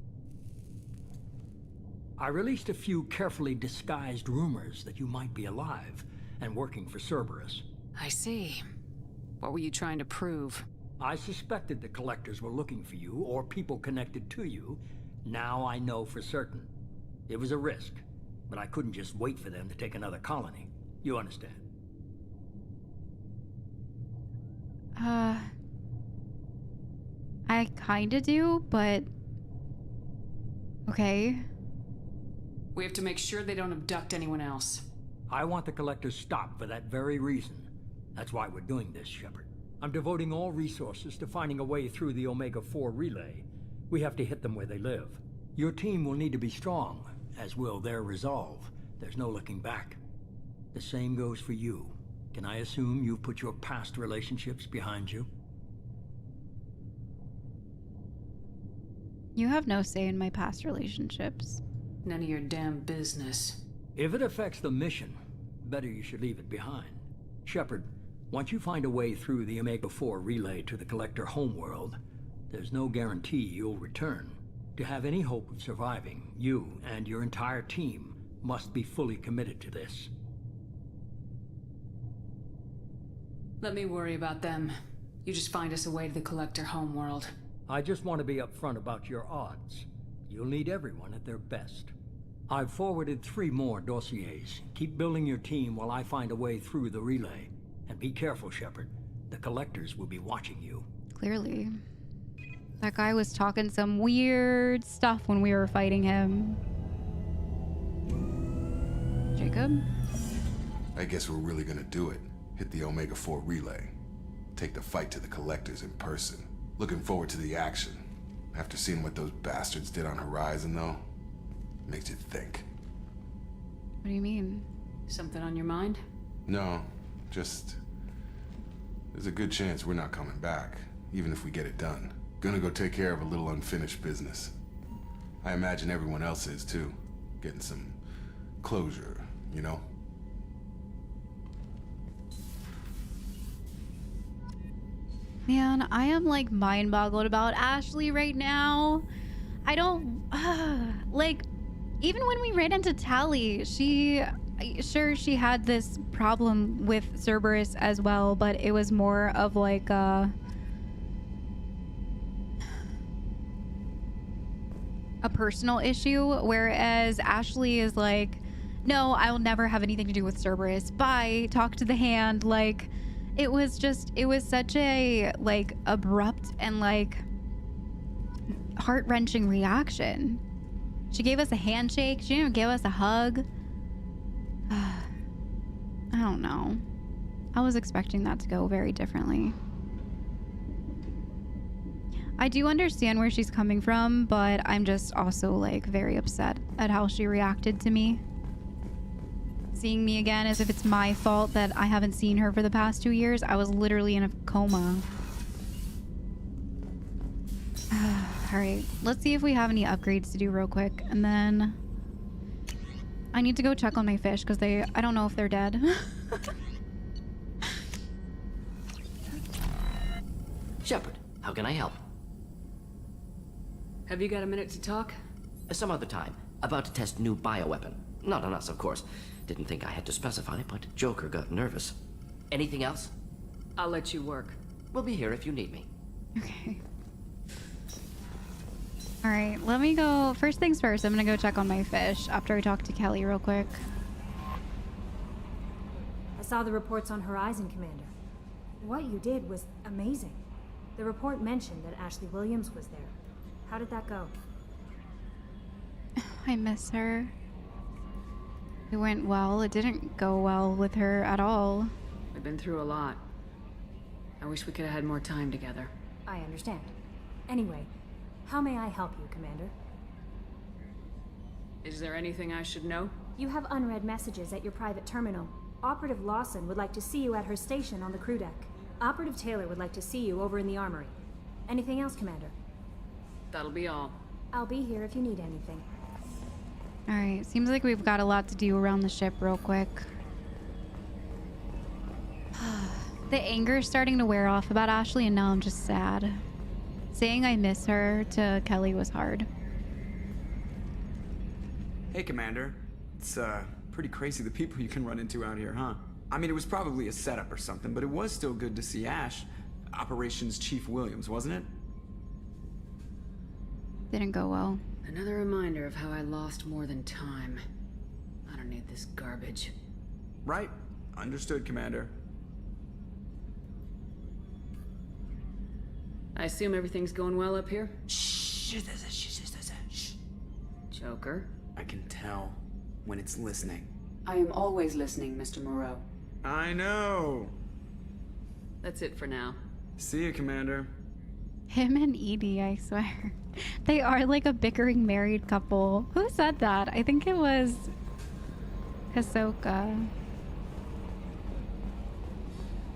I released a few carefully disguised rumors that you might be alive and working for Cerberus. I see. What were you trying to prove? I suspected the collectors were looking for you or people connected to you. Now I know for certain. It was a risk, but I couldn't just wait for them to take another colony. You understand? I kinda do, but... Okay. We have to make sure they don't abduct anyone else. I want the collectors stopped for that very reason. That's why we're doing this, Shepard. I'm devoting all resources to finding a way through the Omega-4 relay. We have to hit them where they live. Your team will need to be strong, as will their resolve. There's no looking back. The same goes for you. Can I assume you've put your past relationships behind you? You have no say in my past relationships. None of your damn business. If it affects the mission, better you should leave it behind. Shepard, once you find a way through the Omega-4 relay to the Collector homeworld, there's no guarantee you'll return. To have any hope of surviving, you and your entire team must be fully committed to this. Let me worry about them. You just find us a way to the Collector homeworld. I just want to be upfront about your odds. You'll need everyone at their best. I've forwarded 3 more dossiers. Keep building your team while I find a way through the relay. And be careful, Shepard. The collectors will be watching you. Clearly. That guy was talking some weird stuff when we were fighting him. Jacob? I guess we're really gonna do it. Hit the Omega-4 relay. Take the fight to the collectors in person. Looking forward to the action. After seeing what those bastards did on Horizon, though, makes you think. What do you mean? Something on your mind? No, just... there's a good chance we're not coming back, even if we get it done. Gonna go take care of a little unfinished business. I imagine everyone else is, too. Getting some closure, you know? Man, I am like mind-boggled about Ashley right now. I don't... like, even when we ran into Tally, she had this problem with Cerberus as well, but it was more of like a personal issue, whereas Ashley is like, no, I will never have anything to do with Cerberus. Bye, talk to the hand. Like, it was such a like abrupt and like heart-wrenching reaction. She gave us a handshake. She didn't even give us a hug. I don't know. I was expecting that to go very differently. I do understand where she's coming from, but I'm just also like very upset at how she reacted to me. Seeing me again as if it's my fault that I haven't seen her for the past 2 years. I was literally in a coma. Alright, let's see if we have any upgrades to do real quick. And then I need to go check on my fish because I don't know if they're dead. Shepard, How can I help? Have you got a minute to talk? Some other time. About to test new bioweapon. Not on us, of course. Didn't think I had to specify, but Joker got nervous. Anything else? I'll let you work. We'll be here if you need me. Okay. All right, let me go. First things first, I'm gonna go check on my fish after I talk to Kelly real quick. I saw the reports on Horizon, Commander. What you did was amazing. The report mentioned that Ashley Williams was there. How did that go? I miss her. It went well. It didn't go well with her at all. We've been through a lot. I wish we could have had more time together. I understand. Anyway, how may I help you, Commander? Is there anything I should know? You have unread messages at your private terminal. Operative Lawson would like to see you at her station on the crew deck. Operative Taylor would like to see you over in the armory. Anything else, Commander? That'll be all. I'll be here if you need anything. All right, seems like we've got a lot to do around the ship real quick. The anger is starting to wear off about Ashley, and now I'm just sad. Saying I miss her to Kelly was hard. Hey, Commander. It's, pretty crazy the people you can run into out here, huh? I mean, it was probably a setup or something, but it was still good to see Ash. Operations Chief Williams, wasn't it? Didn't go well. Another reminder of how I lost more than time. I don't need this garbage. Right. Understood, Commander. I assume everything's going well up here? Shh. Joker? I can tell when it's listening. I am always listening, Mr. Moreau. I know. That's it for now. See you, Commander. Him and Edie, I swear. They are like a bickering married couple. Who said that? I think it was Ahsoka.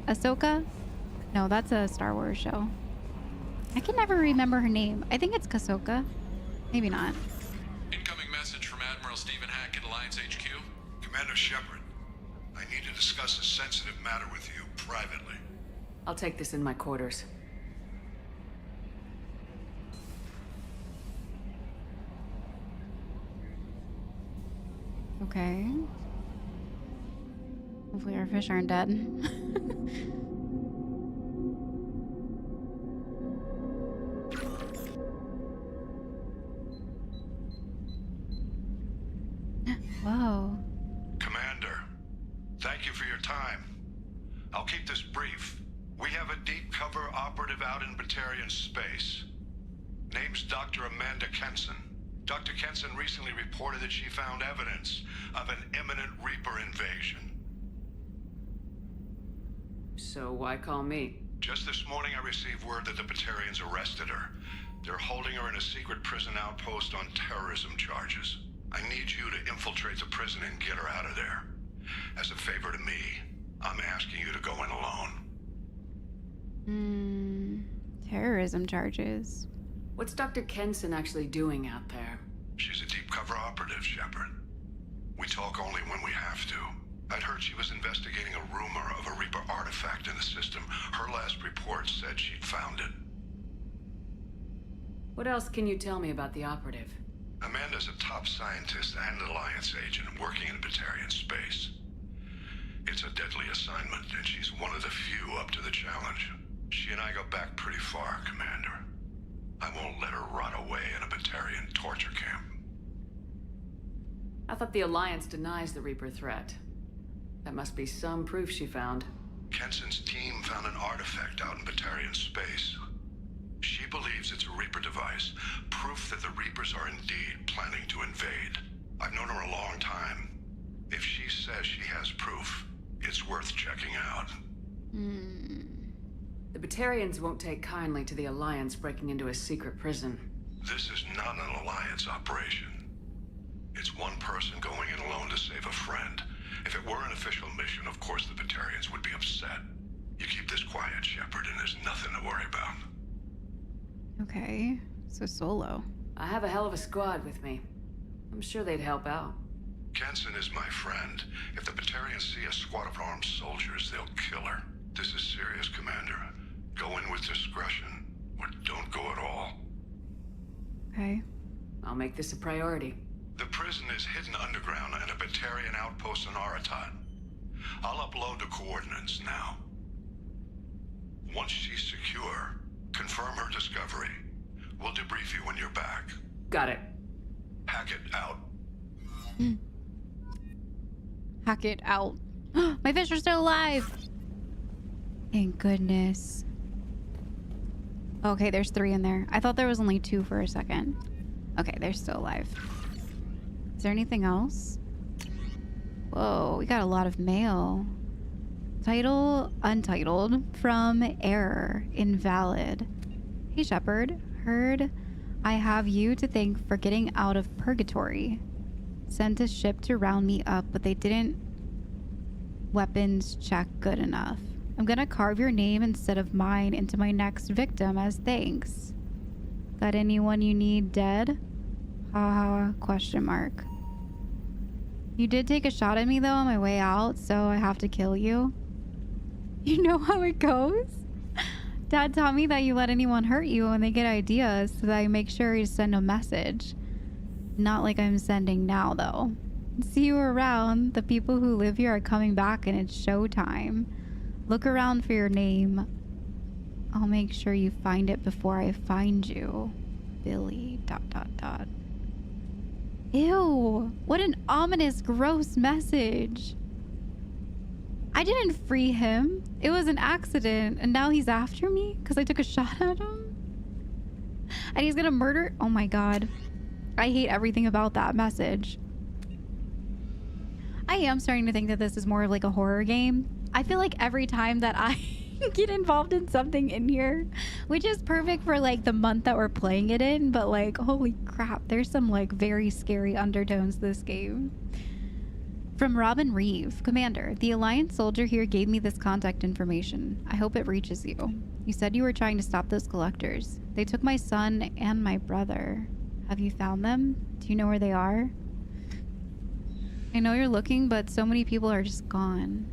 Ahsoka? No, that's a Star Wars show. I can never remember her name. I think it's Ahsoka. Maybe not. Incoming message from Admiral Stephen Hack at Alliance HQ. Commander Shepard, I need to discuss a sensitive matter with you privately. I'll take this in my quarters. Okay. Hopefully our fish aren't dead. Whoa. Commander, thank you for your time. I'll keep this brief. We have a deep cover operative out in Batarian space. Name's Dr. Amanda Kenson. Dr. Kenson recently reported that she found evidence of an imminent Reaper invasion. So why call me? Just this morning I received word that the Batarians arrested her. They're holding her in a secret prison outpost on terrorism charges. I need you to infiltrate the prison and get her out of there. As a favor to me, I'm asking you to go in alone. Terrorism charges. What's Dr. Kenson actually doing out there? She's a deep cover operative, Shepard. We talk only when we have to. I'd heard she was investigating a rumor of a Reaper artifact in the system. Her last report said she'd found it. What else can you tell me about the operative? Amanda's a top scientist and Alliance agent working in Batarian space. It's a deadly assignment, and she's one of the few up to the challenge. She and I go back pretty far, Commander. I won't let her rot away in a Batarian torture camp. I thought the Alliance denies the Reaper threat. That must be some proof she found. Kenson's team found an artifact out in Batarian space. She believes it's a Reaper device, proof that the Reapers are indeed planning to invade. I've known her a long time. If she says she has proof, it's worth checking out. The Batarians won't take kindly to the Alliance breaking into a secret prison. This is not an Alliance operation. It's one person going in alone to save a friend. If it were an official mission, of course the Batarians would be upset. You keep this quiet, Shepard, and there's nothing to worry about. Okay, so solo. I have a hell of a squad with me. I'm sure they'd help out. Kenson is my friend. If the Batarians see a squad of armed soldiers, they'll kill her. This is serious, Commander. Go in with discretion. or don't go at all. Okay. I'll make this a priority. The prison is hidden underground in a Batarian outpost on Aratat. I'll upload the coordinates now. Once she's secure, confirm her discovery. We'll debrief you when you're back. Got it. Hackett out. Hackett out. My fish are still alive. Thank goodness. Okay, there's 3 in there. I thought there was only 2 for a second. Okay, they're still alive. Is there anything else? Whoa, we got a lot of mail. Title untitled from error invalid. Hey Shepard, heard I have you to thank for getting out of purgatory. Sent a ship to round me up, but they didn't weapons check good enough. I'm gonna carve your name instead of mine into my next victim as thanks. Got anyone you need dead? Haha, question mark. You did take a shot at me though on my way out, so I have to kill you. You know how it goes? Dad taught me that you let anyone hurt you when they get ideas, so that I make sure to send a message. Not like I'm sending now though. See you around. The people who live here are coming back and it's showtime. Look around for your name. I'll make sure you find it before I find you. Billy ... Ew, what an ominous, gross message. I didn't free him. It was an accident, and now he's after me because I took a shot at him. And he's gonna murder. Oh my god. I hate everything about that message. I am starting to think that this is more of like a horror game. I feel like every time that I get involved in something in here, which is perfect for like the month that we're playing it in, but like, holy crap, there's some like very scary undertones to this game. From Robin Reeve. Commander, the Alliance soldier here gave me this contact information. I hope it reaches you. You said you were trying to stop those collectors. They took my son and my brother. Have you found them? Do you know where they are? I know you're looking, but so many people are just gone.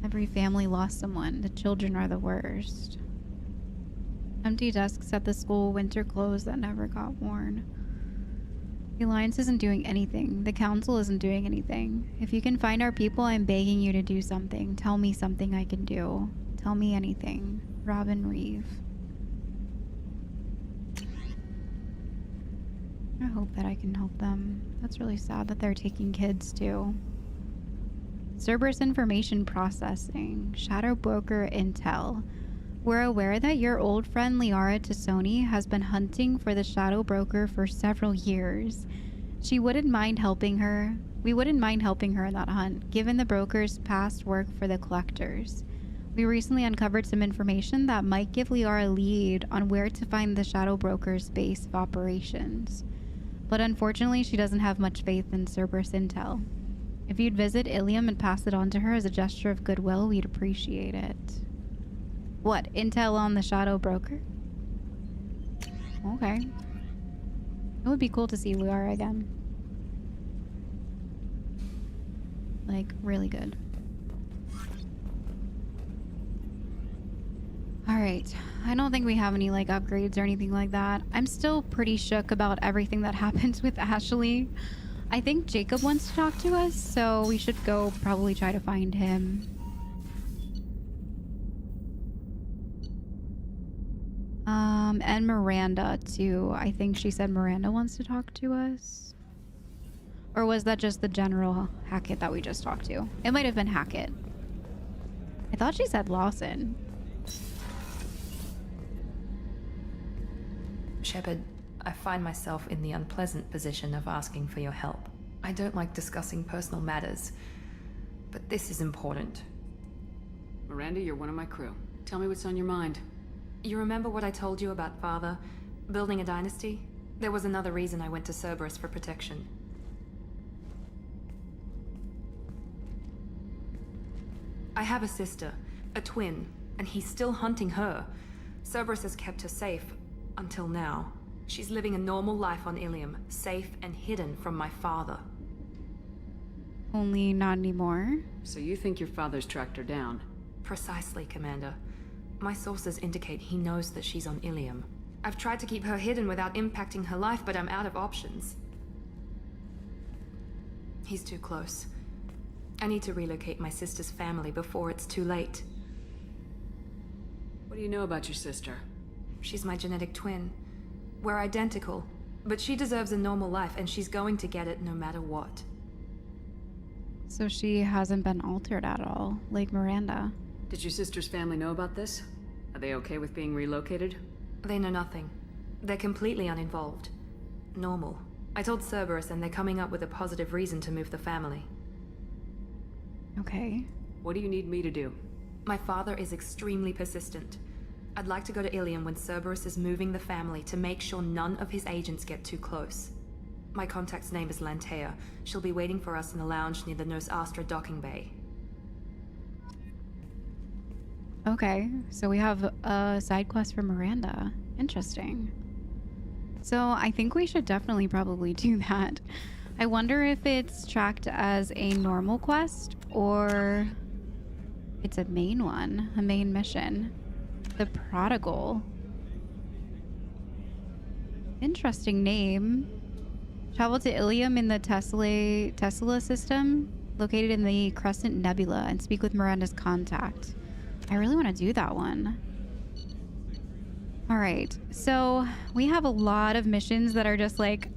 Every family lost someone. The children are the worst. Empty desks at the school, winter clothes that never got worn. The Alliance isn't doing anything. The Council isn't doing anything. If you can find our people, I'm begging you to do something. Tell me something I can do. Tell me anything. Robin Reeve. I hope that I can help them. That's really sad that they're taking kids too. Cerberus information processing. Shadow broker intel. We're aware that your old friend Liara Tassoni has been hunting for the shadow broker for several years. She wouldn't mind helping her. We wouldn't mind helping her in that hunt, given the broker's past work for the collectors. We recently uncovered some information that might give Liara a lead on where to find the shadow broker's base of operations. But unfortunately, she doesn't have much faith in Cerberus intel. If you'd visit Illium and pass it on to her as a gesture of goodwill, we'd appreciate it. What? Intel on the shadow broker? Okay. It would be cool to see Liara again. Like, really good. Alright. I don't think we have any, like, upgrades or anything like that. I'm still pretty shook about everything that happens with Ashley. I think Jacob wants to talk to us, so we should go probably try to find him. And Miranda, too. I think she said Miranda wants to talk to us. Or was that just the general Hackett that we just talked to? It might have been Hackett. I thought she said Lawson. Shepard, I find myself in the unpleasant position of asking for your help. I don't like discussing personal matters, but this is important. Miranda, you're one of my crew. Tell me what's on your mind. You remember what I told you about Father? Building a dynasty? There was another reason I went to Cerberus for protection. I have a sister, a twin, and he's still hunting her. Cerberus has kept her safe, until now. She's living a normal life on Illium, safe and hidden from my father. Only not anymore. So you think your father's tracked her down? Precisely, Commander. My sources indicate he knows that she's on Illium. I've tried to keep her hidden without impacting her life, but I'm out of options. He's too close. I need to relocate my sister's family before it's too late. What do you know about your sister? She's my genetic twin. We're identical, but she deserves a normal life, and she's going to get it no matter what. So she hasn't been altered at all, like Miranda. Did your sister's family know about this? Are they okay with being relocated? They know nothing. They're completely uninvolved. Normal. I told Cerberus, and they're coming up with a positive reason to move the family. Okay. What do you need me to do? My father is extremely persistent. I'd like to go to Illium when Cerberus is moving the family to make sure none of his agents get too close. My contact's name is Lantea. She'll be waiting for us in the lounge near the Nos Astra docking bay. Okay, so we have a side quest for Miranda. Interesting. So I think we should definitely probably do that. I wonder if it's tracked as a normal quest or it's a main one, a main mission. The Prodigal. Interesting name. Travel to Illium in the Tesla system, located in the Crescent Nebula, and speak with Miranda's contact. I really want to do that one. All right, so we have a lot of missions that are just like,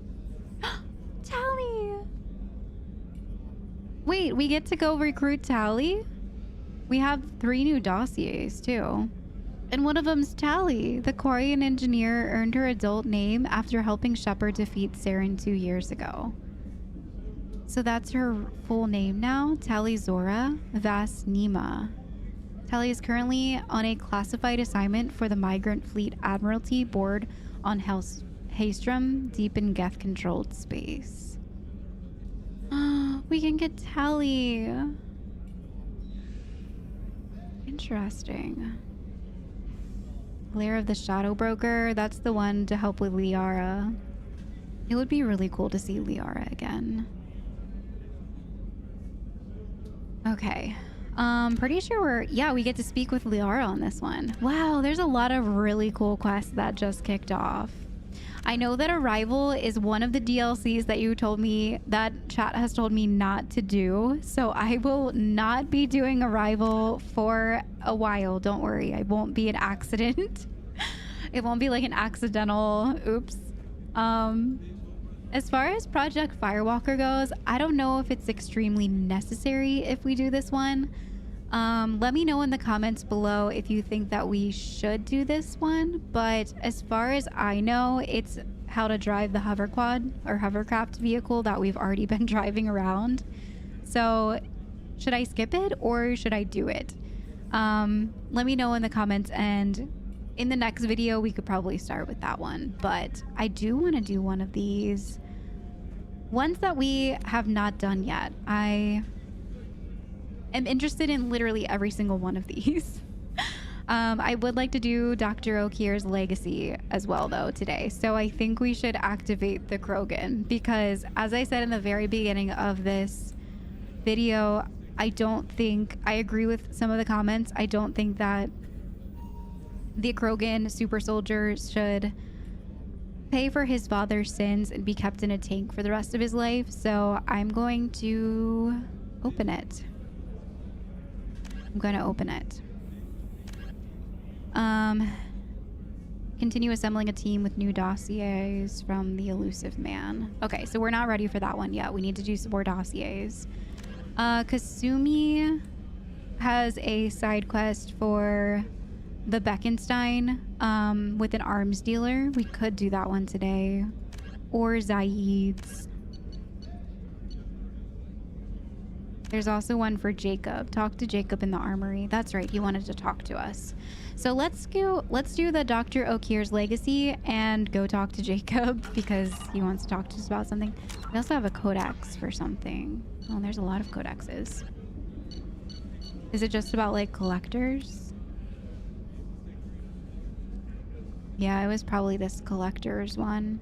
Tally. Wait, we get to go recruit Tally? We have 3 new dossiers too. And one of them's Tally. The Quarian engineer earned her adult name after helping Shepard defeat Saren 2 years ago. So that's her full name now, Tally Zora Vas Nima. Tally is currently on a classified assignment for the Migrant Fleet Admiralty Board on Haestrom, deep in Geth-controlled space. We can get Tally. Interesting. Lair of the Shadow Broker, that's the one to help with Liara. It would be really cool to see Liara again. Okay. Pretty sure we get to speak with Liara on this one. Wow, there's a lot of really cool quests that just kicked off. I know that Arrival is one of the DLCs that you told me, that chat has told me not to do. So I will not be doing Arrival for a while. Don't worry, I won't be an accident. It won't be like an accidental oops. As far as Project Firewalker goes, I don't know if it's extremely necessary if we do this one. Let me know in the comments below if you think that we should do this one. But as far as I know, it's how to drive the hover quad or hovercraft vehicle that we've already been driving around. So should I skip it or should I do it? Let me know in the comments, and in the next video we could probably start with that one. But I do want to do one of these ones that we have not done yet. I am interested in literally every single one of these. I would like to do Dr. Okeer's legacy as well though today. So I think we should activate the Krogan, because as I said in the very beginning of this video, I agree with some of the comments. I don't think that the Krogan super soldier should pay for his father's sins and be kept in a tank for the rest of his life. So I'm going to open it. I'm going to open it. Continue assembling a team with new dossiers from the Illusive man. Okay, so we're not ready for that one yet. We need to do some more dossiers. Kasumi has a side quest for the Beckenstein with an arms dealer. We could do that one today. Or Zaid's. There's also one for Jacob. Talk to Jacob in the armory. That's right, he wanted to talk to us. So let's do the Dr. Okeer's legacy and go talk to Jacob because he wants to talk to us about something. We also have a codex for something. Oh, there's a lot of codexes. Is it just about like collectors? Yeah, it was probably this collectors one.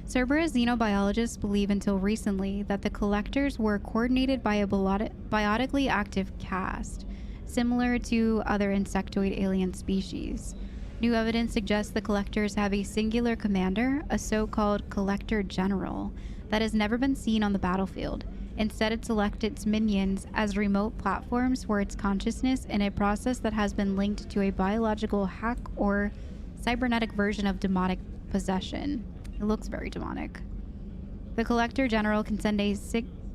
Cerberus xenobiologists believe until recently that the collectors were coordinated by a biotically active caste, similar to other insectoid alien species. New evidence suggests the Collectors have a singular commander, a so-called Collector General, that has never been seen on the battlefield. Instead, it selects its minions as remote platforms for its consciousness in a process that has been linked to a biological hack or cybernetic version of demonic possession. It looks very demonic. The Collector General can send a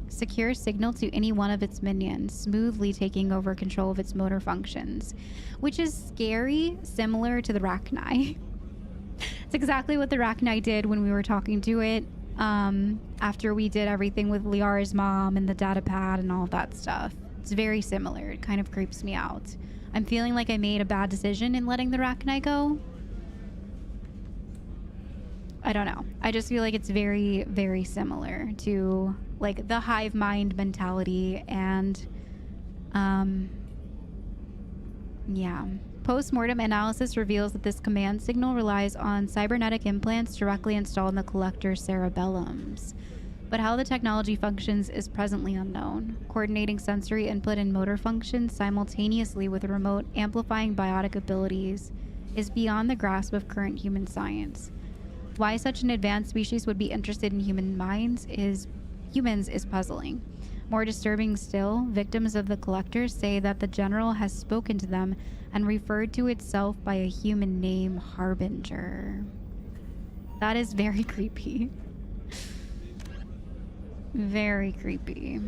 secure signal to any one of its minions, smoothly taking over control of its motor functions, which is scary, similar to the Rachni. It's exactly what the Rachni did when we were talking to it, after we did everything with Liara's mom and the data pad and all of that stuff. It's very similar. It kind of creeps me out. I'm feeling like I made a bad decision in letting the Rachni go. I don't know. I just feel like it's very, very similar to like the hive mind mentality and yeah. Post-mortem analysis reveals that this command signal relies on cybernetic implants directly installed in the Collector's cerebellums. But how the technology functions is presently unknown. Coordinating sensory input and motor functions simultaneously with remote amplifying biotic abilities is beyond the grasp of current human science. Why such an advanced species would be interested in humans is puzzling. More disturbing still, victims of the Collectors say that the General has spoken to them and referred to itself by a human name, Harbinger. That is very creepy. Very creepy.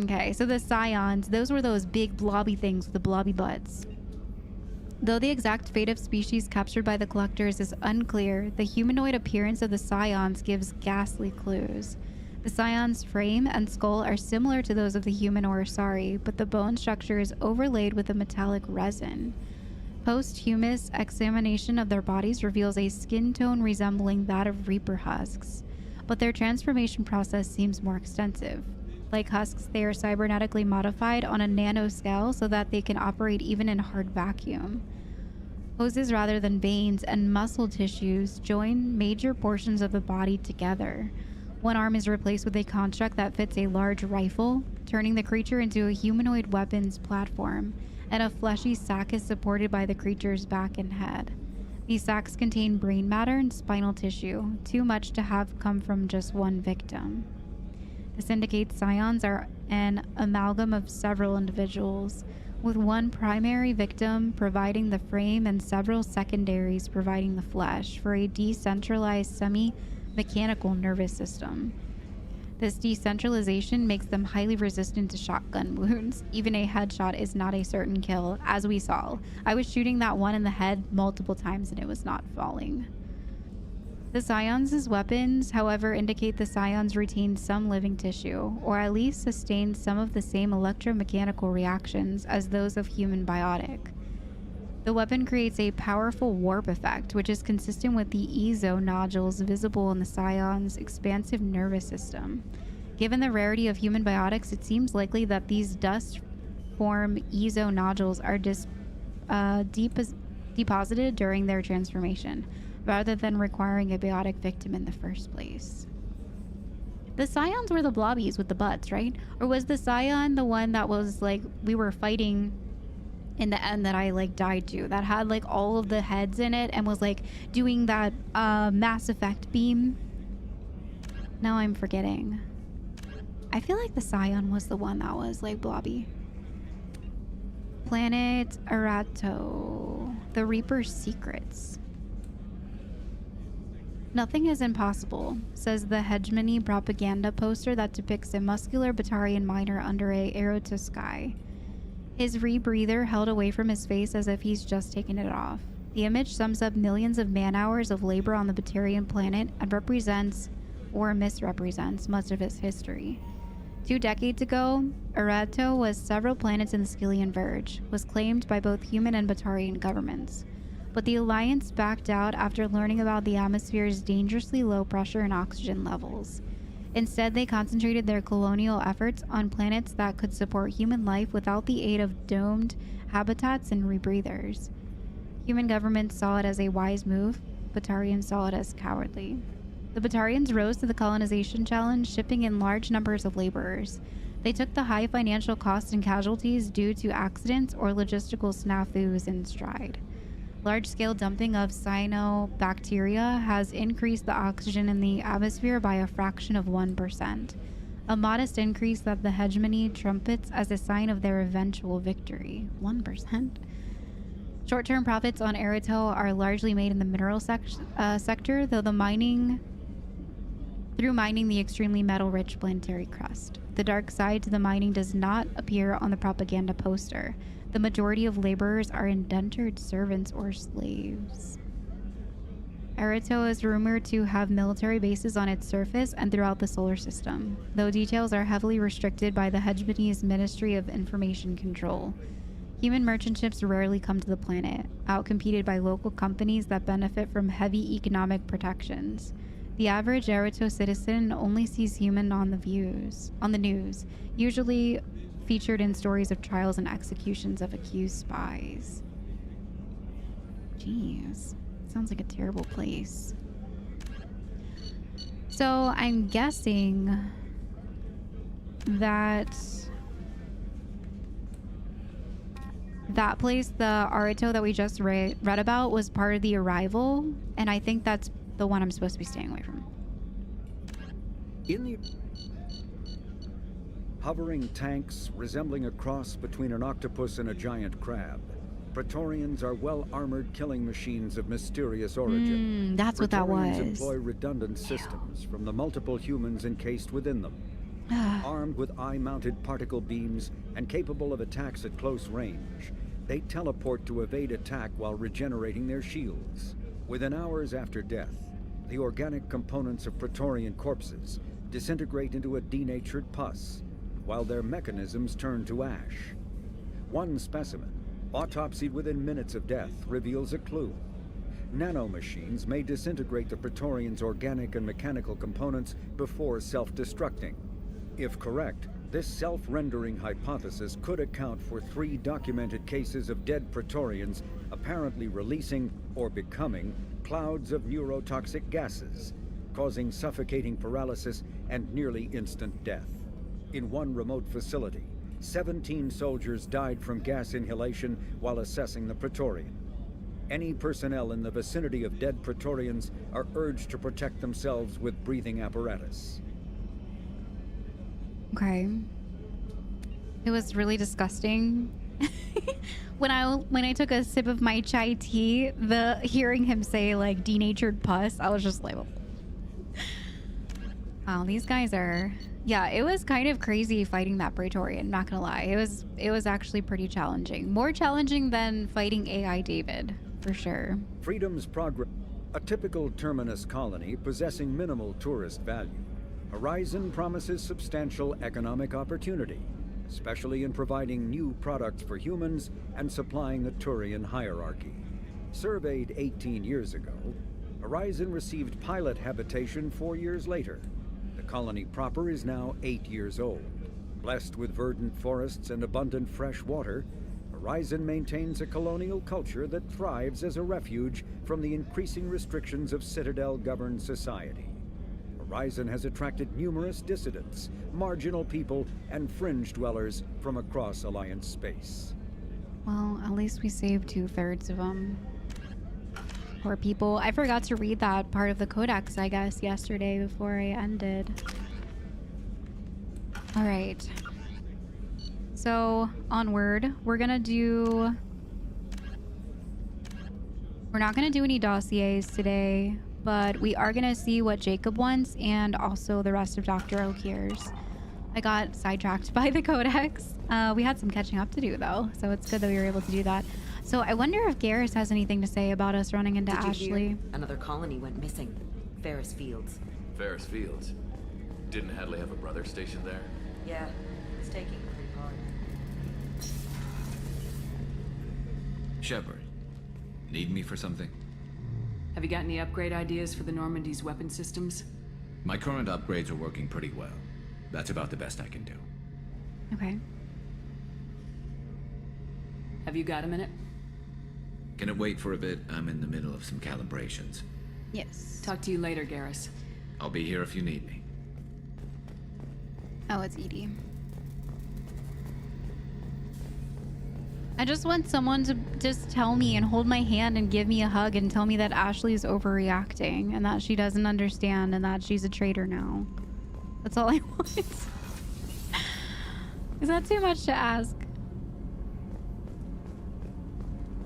Okay, so the Scions, those were those big blobby things with the blobby butts. Though the exact fate of species captured by the Collectors is unclear, the humanoid appearance of the Scions gives ghastly clues. The Scion's frame and skull are similar to those of the human Orosari, but the bone structure is overlaid with a metallic resin. Posthumous examination of their bodies reveals a skin tone resembling that of Reaper husks, but their transformation process seems more extensive. Like husks, they are cybernetically modified on a nanoscale so that they can operate even in hard vacuum. Hoses rather than veins and muscle tissues join major portions of the body together. One arm is replaced with a construct that fits a large rifle, turning the creature into a humanoid weapons platform, and a fleshy sac is supported by the creature's back and head. These sacs contain brain matter and spinal tissue, too much to have come from just one victim. This indicates Scions are an amalgam of several individuals, with one primary victim providing the frame and several secondaries providing the flesh for a decentralized semi-mechanical nervous system. This decentralization makes them highly resistant to shotgun wounds. Even a headshot is not a certain kill, as we saw. I was shooting that one in the head multiple times and it was not falling. The Scions' weapons, however, indicate the Scions retain some living tissue, or at least sustain some of the same electromechanical reactions as those of human biotic. The weapon creates a powerful warp effect, which is consistent with the eezo nodules visible in the Scion's expansive nervous system. Given the rarity of human biotics, it seems likely that these dust-form eezo nodules are deposited during their transformation, rather than requiring a biotic victim in the first place. The Scions were the blobbies with the butts, right? Or was the Scion the one that was like we were fighting in the end that I like died to, that had like all of the heads in it and was like doing that Mass Effect beam? Now I'm forgetting. I feel like the Scion was the one that was like blobby. Planet Arato. The Reaper's Secrets. Nothing is impossible, says the hegemony propaganda poster that depicts a muscular Batarian miner under a arrow to sky. His rebreather held away from his face as if he's just taken it off. The image sums up millions of man-hours of labor on the Batarian planet and represents, or misrepresents, much of its history. 2 decades ago, Arato was several planets in the Skyllian Verge, was claimed by both human and Batarian governments. But the Alliance backed out after learning about the atmosphere's dangerously low pressure and oxygen levels. Instead, they concentrated their colonial efforts on planets that could support human life without the aid of domed habitats and rebreathers. Human governments saw it as a wise move, Batarians saw it as cowardly. The Batarians rose to the colonization challenge, shipping in large numbers of laborers. They took the high financial costs and casualties due to accidents or logistical snafus in stride. Large-scale dumping of cyanobacteria has increased the oxygen in the atmosphere by a fraction of 1%. A modest increase that the hegemony trumpets as a sign of their eventual victory. 1%. Short-term profits on Erato are largely made in the mineral sector, though through mining the extremely metal-rich planetary crust. The dark side to the mining does not appear on the propaganda poster. The majority of laborers are indentured servants or slaves. Erato is rumored to have military bases on its surface and throughout the solar system, though details are heavily restricted by the hegemony's Ministry of Information Control. Human merchant ships rarely come to the planet, outcompeted by local companies that benefit from heavy economic protections. The average Erato citizen only sees human on the news, usually featured in stories of trials and executions of accused spies. Jeez, sounds like a terrible place. So I'm guessing that place, the Erato that we just read about, was part of the Arrival, and I think that's the one I'm supposed to be staying away from. In the hovering tanks resembling a cross between an octopus and a giant crab, Praetorians are well-armored killing machines of mysterious origin. That's what that was. Praetorians employ redundant systems from the multiple humans encased within them. Armed with eye-mounted particle beams and capable of attacks at close range, they teleport to evade attack while regenerating their shields. Within hours after death, the organic components of Praetorian corpses disintegrate into a denatured pus, while their mechanisms turn to ash. One specimen, autopsied within minutes of death, reveals a clue. Nanomachines may disintegrate the Praetorians' organic and mechanical components before self-destructing. If correct, this self-rendering hypothesis could account for 3 documented cases of dead Praetorians apparently releasing or becoming clouds of neurotoxic gases, causing suffocating paralysis and nearly instant death. In one remote facility, 17 soldiers died from gas inhalation while assessing the Praetorian. Any personnel in the vicinity of dead Praetorians are urged to protect themselves with breathing apparatus. Okay. It was really disgusting. When I took a sip of my chai tea, hearing him say like denatured pus, I was just like, wow, these guys are. Yeah, it was kind of crazy fighting that Praetorian, not gonna lie. It was actually pretty challenging. More challenging than fighting AI David, for sure. Freedom's Progress, a typical terminus colony possessing minimal tourist value. Horizon promises substantial economic opportunity, especially in providing new products for humans and supplying the Turian hierarchy. Surveyed 18 years ago, Horizon received pilot habitation 4 years later. The colony proper is now 8 years old. Blessed with verdant forests and abundant fresh water, Horizon maintains a colonial culture that thrives as a refuge from the increasing restrictions of Citadel-governed society. Horizon has attracted numerous dissidents, marginal people, and fringe dwellers from across Alliance space. Well, at least we saved 2/3 of them. Poor people. I forgot to read that part of the Codex, I guess, yesterday before I ended. All right. So, onward. We're not gonna do any dossiers today, but we are gonna see what Jacob wants and also the rest of Dr. Okeer's. I got sidetracked by the Codex. We had some catching up to do though, so it's good that we were able to do that. So I wonder if Garrus has anything to say about us running into Ashley. Hear? Another colony went missing. Ferris Fields. Ferris Fields? Didn't Hadley have a brother stationed there? Yeah, it's taking pretty hard. Shepard, need me for something? Have you got any upgrade ideas for the Normandy's weapon systems? My current upgrades are working pretty well. That's about the best I can do. Okay. Have you got a minute? Can it wait for a bit? I'm in the middle of some calibrations. Yes. Talk to you later, Garrus. I'll be here if you need me. Oh, it's Edie. I just want someone to just tell me and hold my hand and give me a hug and tell me that Ashley's overreacting and that she doesn't understand and that she's a traitor now. That's all I want. Is that too much to ask?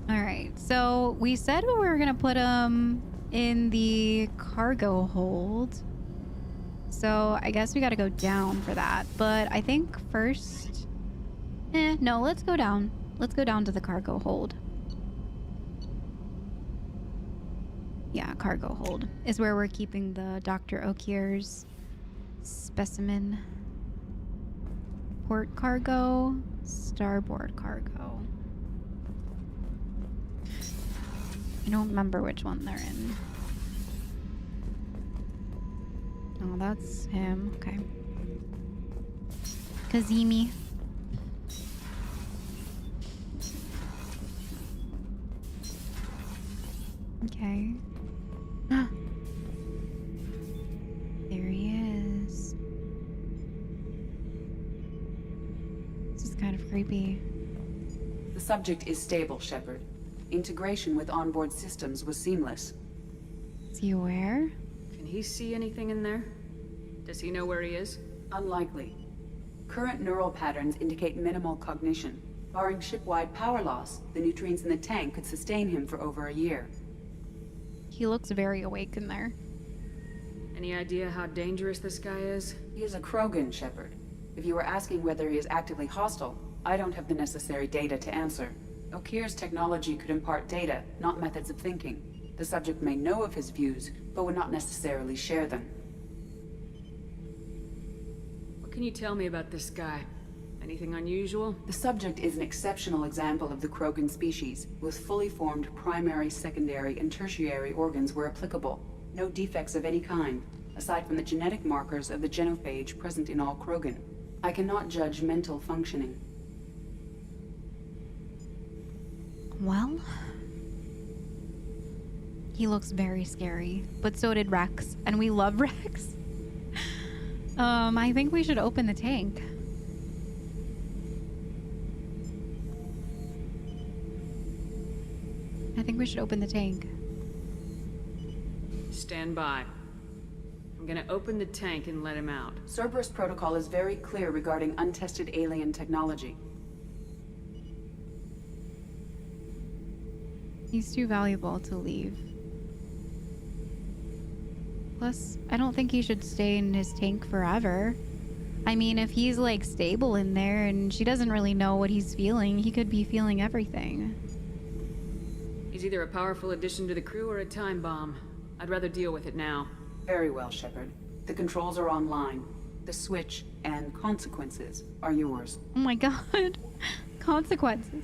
All right, so we said we were gonna put him in the cargo hold. So I guess we gotta go down for that. But I think first, no, let's go down. Let's go down to the cargo hold. Yeah, cargo hold is where we're keeping the Dr. Okeer's specimen. Port cargo, starboard cargo. I don't remember which one they're in. Oh, that's him. Okay. Kazemi. Okay. There he is. This is kind of creepy. The subject is stable, Shepard. Integration with onboard systems was seamless. Is he aware? Can he see anything in there? Does he know where he is? Unlikely. Current neural patterns indicate minimal cognition. Barring ship-wide power loss, the nutrients in the tank could sustain him for over a year. He looks very awake in there. Any idea how dangerous this guy is? He is a Krogan, Shepard. If you were asking whether he is actively hostile, I don't have the necessary data to answer. Okeer's technology could impart data, not methods of thinking. The subject may know of his views, but would not necessarily share them. What can you tell me about this guy? Anything unusual? The subject is an exceptional example of the Krogan species, with fully formed primary, secondary, and tertiary organs where applicable. No defects of any kind, aside from the genetic markers of the genophage present in all Krogan. I cannot judge mental functioning. Well, he looks very scary, but so did Rex, and we love Rex. I think we should open the tank. I think we should open the tank. Stand by. I'm gonna open the tank and let him out. Cerberus protocol is very clear regarding untested alien technology. He's too valuable to leave. Plus, I don't think he should stay in his tank forever. I mean, if he's like stable in there and she doesn't really know what he's feeling, he could be feeling everything. He's either a powerful addition to the crew or a time bomb. I'd rather deal with it now. Very well, Shepard. The controls are online. The switch and consequences are yours. Oh my god. Consequences.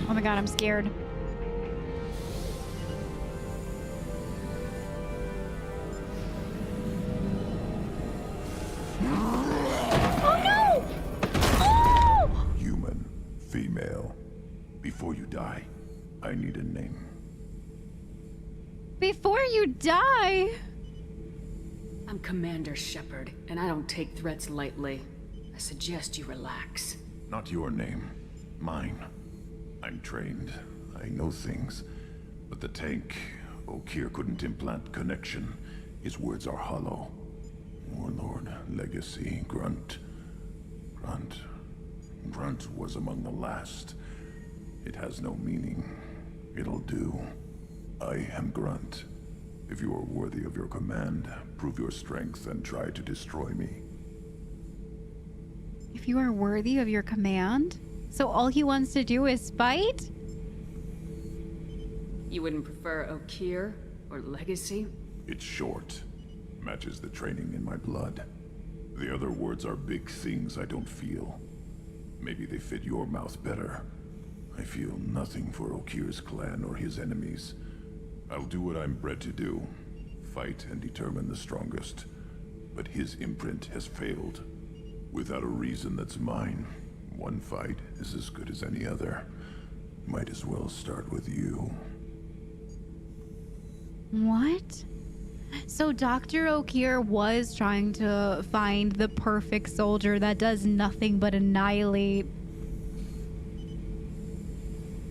Oh my god, I'm scared. Oh no! Oh! Human, female. Before you die, I need a name. Before you die? I'm Commander Shepard, and I don't take threats lightly. I suggest you relax. Not your name. Mine. I'm trained. I know things. But the tank, Okeer couldn't implant connection. His words are hollow. Warlord, Legacy, Grunt. Grunt was among the last. It has no meaning. It'll do. I am Grunt. If you are worthy of your command, prove your strength and try to destroy me. If you are worthy of your command? So all he wants to do is fight? You wouldn't prefer Okeer or Legacy? It's short. Matches the training in my blood. The other words are big things I don't feel. Maybe they fit your mouth better. I feel nothing for Okeer's clan or his enemies. I'll do what I'm bred to do. Fight and determine the strongest. But his imprint has failed. Without a reason that's mine. One fight is as good as any other. Might as well start with you. What? So Dr. Okeer was trying to find the perfect soldier that does nothing but annihilate.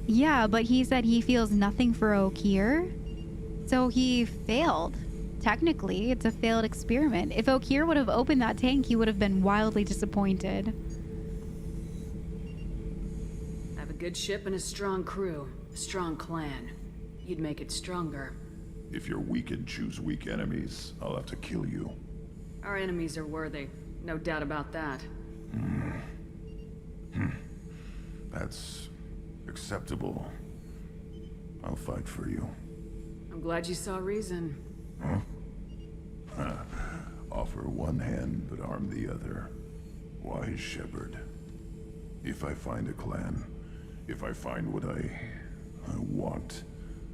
Yeah, but he said he feels nothing for Okeer. So he failed. Technically, it's a failed experiment. If Okeer would have opened that tank, he would have been wildly disappointed. Have a good ship and a strong crew. A strong clan. You'd make it stronger. If you're weak and choose weak enemies, I'll have to kill you. Our enemies are worthy. No doubt about that. That's acceptable. I'll fight for you. I'm glad you saw reason. Huh? Offer one hand, but arm the other. Wise shepherd. If I find a clan, if I find what I want,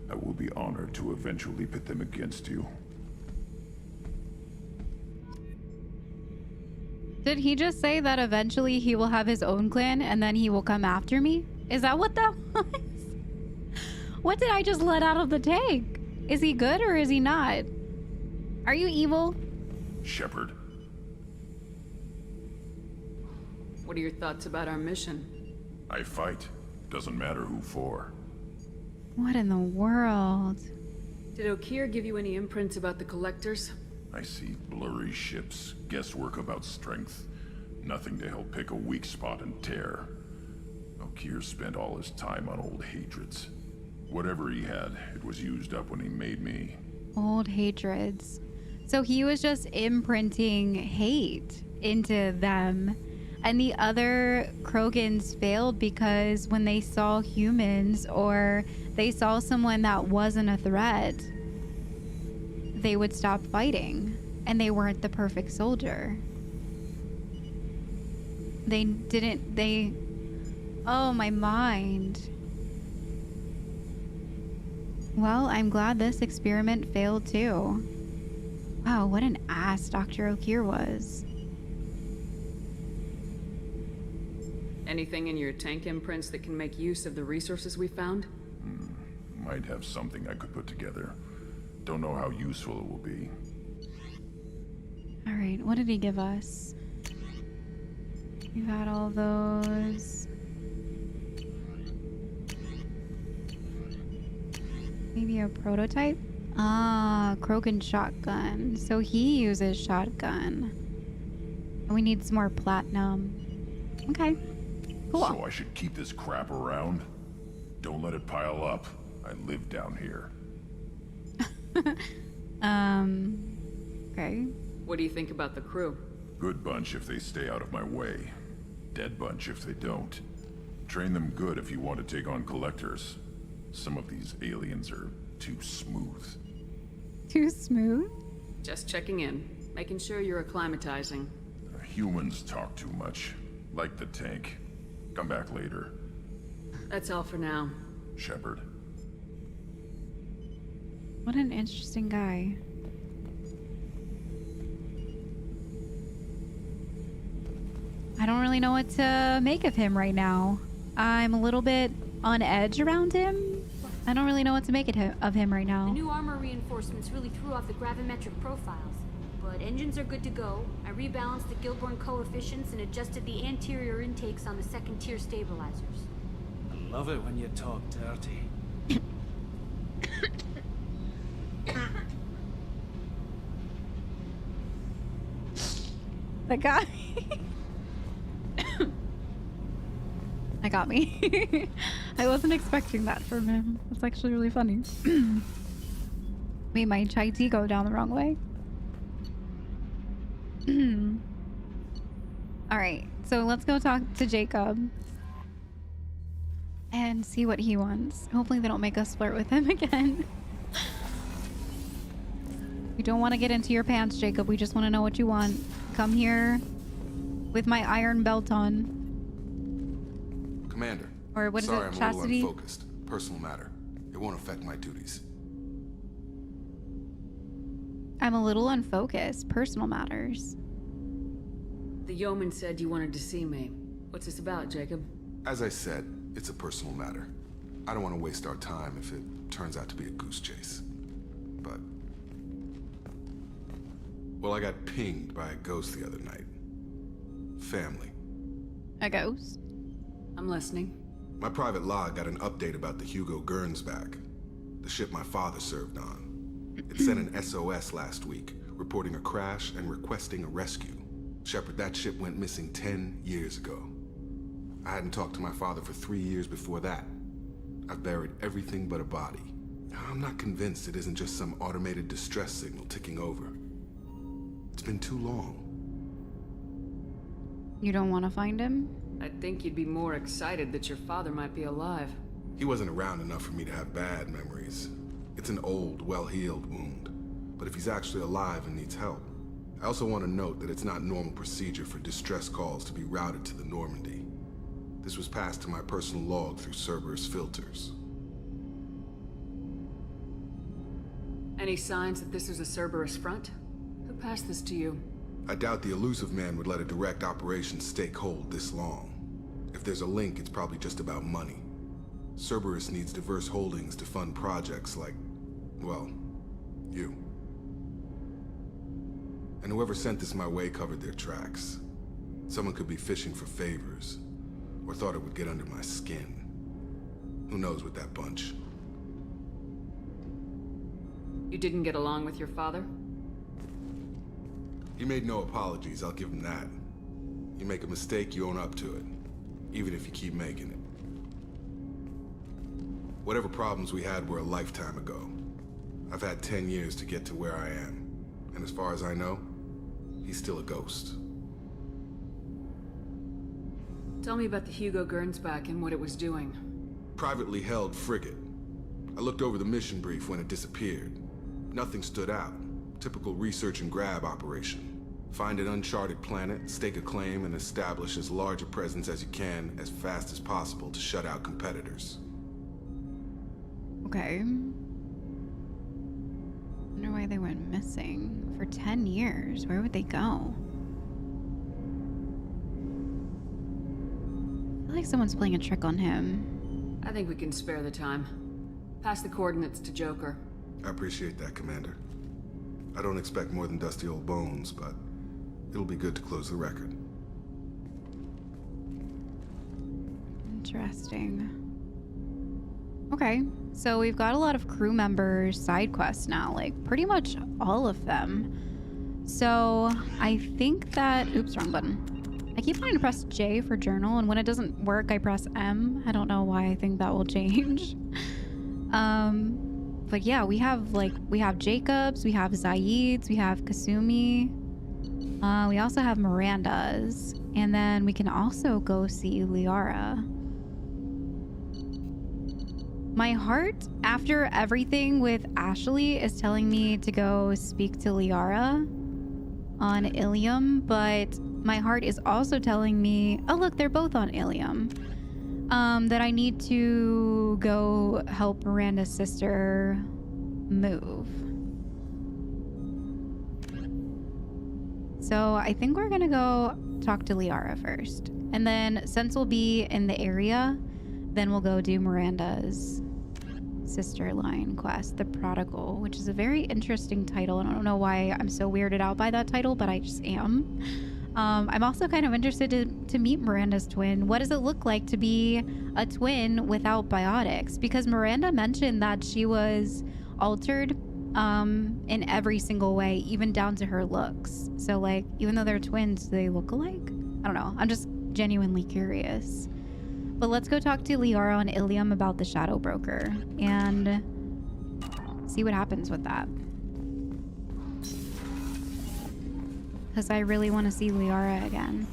I will be honored to eventually pit them against you. Did he just say that eventually he will have his own clan and then he will come after me? Is that what that was? What did I just let out of the tank? Is he good or is he not? Are you evil? Shepherd. What are your thoughts about our mission? I fight. Doesn't matter who for. What in the world? Did Okeer give you any imprints about the Collectors? I see blurry ships, guesswork about strength. Nothing to help pick a weak spot and tear. Okeer spent all his time on old hatreds. Whatever he had, it was used up when he made me. Old hatreds. So he was just imprinting hate into them. And the other Krogans failed because when they saw humans or they saw someone that wasn't a threat, they would stop fighting. And they weren't the perfect soldier. Oh, my mind. Well, I'm glad this experiment failed too. Wow, what an ass Dr. Okeer was. Anything in your tank imprints that can make use of the resources we found? Might have something I could put together. Don't know how useful it will be. Alright, what did he give us? You had all those. Maybe a prototype? Ah, Krogan shotgun. So he uses shotgun. We need some more platinum. Okay. Cool. So I should keep this crap around? Don't let it pile up. I live down here. Okay. What do you think about the crew? Good bunch if they stay out of my way. Dead bunch if they don't. Train them good if you want to take on collectors. Some of these aliens are too smooth. Too smooth? Just checking in. Making sure you're acclimatizing. Humans talk too much. Like the tank. Come back later. That's all for now. Shepherd. What an interesting guy. I don't really know what to make of him right now. I'm a little bit on edge around him. I don't really know what to make of him right now. The new armor reinforcements really threw off the gravimetric profiles. But engines are good to go. I rebalanced the Gilborn coefficients and adjusted the anterior intakes on the second tier stabilizers. I love it when you talk dirty. That got me. That got me. I wasn't expecting that from him. That's actually really funny. Made my chai tea go down the wrong way. Alright, so let's go talk to Jacob. And see what he wants. Hopefully they don't make us flirt with him again. We don't want to get into your pants, Jacob. We just want to know what you want. Come here with my iron belt on. Commander. Or what is sorry, it, I'm chastity? a little unfocused. Personal matter. It won't affect my duties. I'm a little unfocused. Personal matters. The yeoman said you wanted to see me. What's this about, Jacob? As I said, it's a personal matter. I don't want to waste our time if it turns out to be a goose chase. But... well, I got pinged by a ghost the other night. Family. A ghost? I'm listening. My private log got an update about the Hugo Gernsback, the ship my father served on. It sent an SOS last week, reporting a crash and requesting a rescue. Shepard, that ship went missing 10 years ago. I hadn't talked to my father for 3 years before that. I've buried everything but a body. I'm not convinced it isn't just some automated distress signal ticking over. It's been too long. You don't want to find him? I'd think you'd be more excited that your father might be alive. He wasn't around enough for me to have bad memories. It's an old, well-healed wound. But if he's actually alive and needs help, I also want to note that it's not normal procedure for distress calls to be routed to the Normandy. This was passed to my personal log through Cerberus filters. Any signs that this is a Cerberus front? Who passed this to you? I doubt the Illusive man would let a direct operation stake hold this long. If there's a link, it's probably just about money. Cerberus needs diverse holdings to fund projects like, well, you. And whoever sent this my way covered their tracks. Someone could be fishing for favors, or thought it would get under my skin. Who knows with that bunch? You didn't get along with your father? He made no apologies, I'll give him that. You make a mistake, you own up to it. Even if you keep making it. Whatever problems we had were a lifetime ago. I've had 10 years to get to where I am. And as far as I know, he's still a ghost. Tell me about the Hugo Gernsback and what it was doing. Privately held frigate. I looked over the mission brief when it disappeared. Nothing stood out. Typical research and grab operation. Find an uncharted planet, stake a claim, and establish as large a presence as you can as fast as possible to shut out competitors. Okay. Wonder why they went missing for 10 years. Where would they go? I feel like someone's playing a trick on him. I think we can spare the time. Pass the coordinates to Joker. I appreciate that, Commander. I don't expect more than dusty old bones, but it'll be good to close the record. Interesting. Okay, so we've got a lot of crew members side quests now, like pretty much all of them. So I think that, oops, wrong button. I keep wanting to press J for journal, and when it doesn't work, I press M. I don't know why I think that will change. But yeah, we have Jacobs, we have Zaid's, we have Kasumi. We also have Miranda's, and then we can also go see Liara. My heart, after everything with Ashley, is telling me to go speak to Liara on Illium, but my heart is also telling me, oh look, they're both on Illium, that I need to go help Miranda's sister move. So I think we're gonna go talk to Liara first. And then since we'll be in the area, then we'll go do Miranda's sister line quest, The Prodigal, which is a very interesting title. And I don't know why I'm so weirded out by that title, but I just am. I'm also kind of interested to meet Miranda's twin. What does it look like to be a twin without biotics? Because Miranda mentioned that she was altered in every single way, even down to her looks. So like, even though they're twins, do they look alike? I don't know. I'm just genuinely curious. But let's go talk to Liara on Illium about the Shadow Broker and see what happens with that. Because I really want to see Liara again.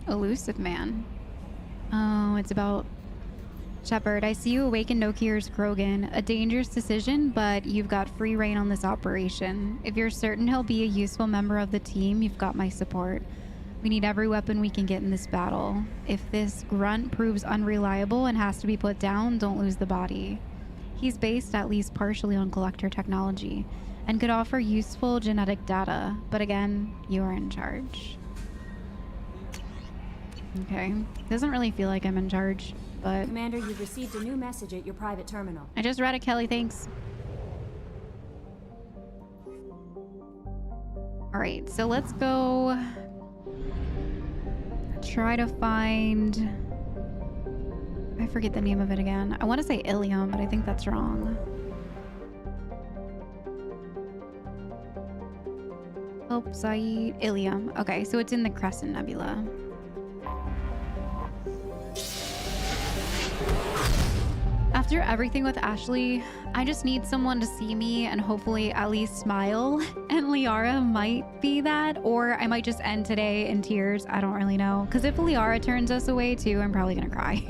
Illusive man. Oh, it's about Shepard. I see you awakened Okeer's Krogan. A dangerous decision, but you've got free reign on this operation. If you're certain he'll be a useful member of the team, you've got my support. We need every weapon we can get in this battle. If this grunt proves unreliable and has to be put down, don't lose the body. He's based at least partially on collector technology and could offer useful genetic data, but again, you are in charge. Okay. Doesn't really feel like I'm in charge, but... Commander, you've received a new message at your private terminal. I just read it, Kelly, thanks. Alright, so let's go... try to find... I forget the name of it again. I want to say Illium, but I think that's wrong. Oh, Saeed. Illium. Okay, so it's in the Crescent Nebula. After everything with Ashley, I just need someone to see me and hopefully at least smile. And Liara might be that, or I might just end today in tears. I don't really know. Because if Liara turns us away too, I'm probably gonna cry.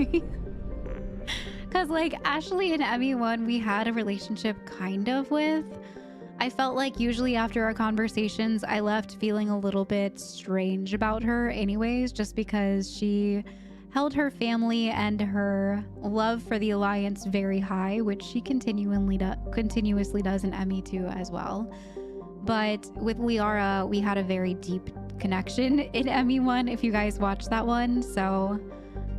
Because like Ashley and Emmy one, we had a relationship kind of with. I felt like usually after our conversations, I left feeling a little bit strange about her anyways, just because she held her family and her love for the Alliance very high, which she continuously does in Emmy 2 as well. But with Liara, we had a very deep connection in Emmy 1, if you guys watched that one. So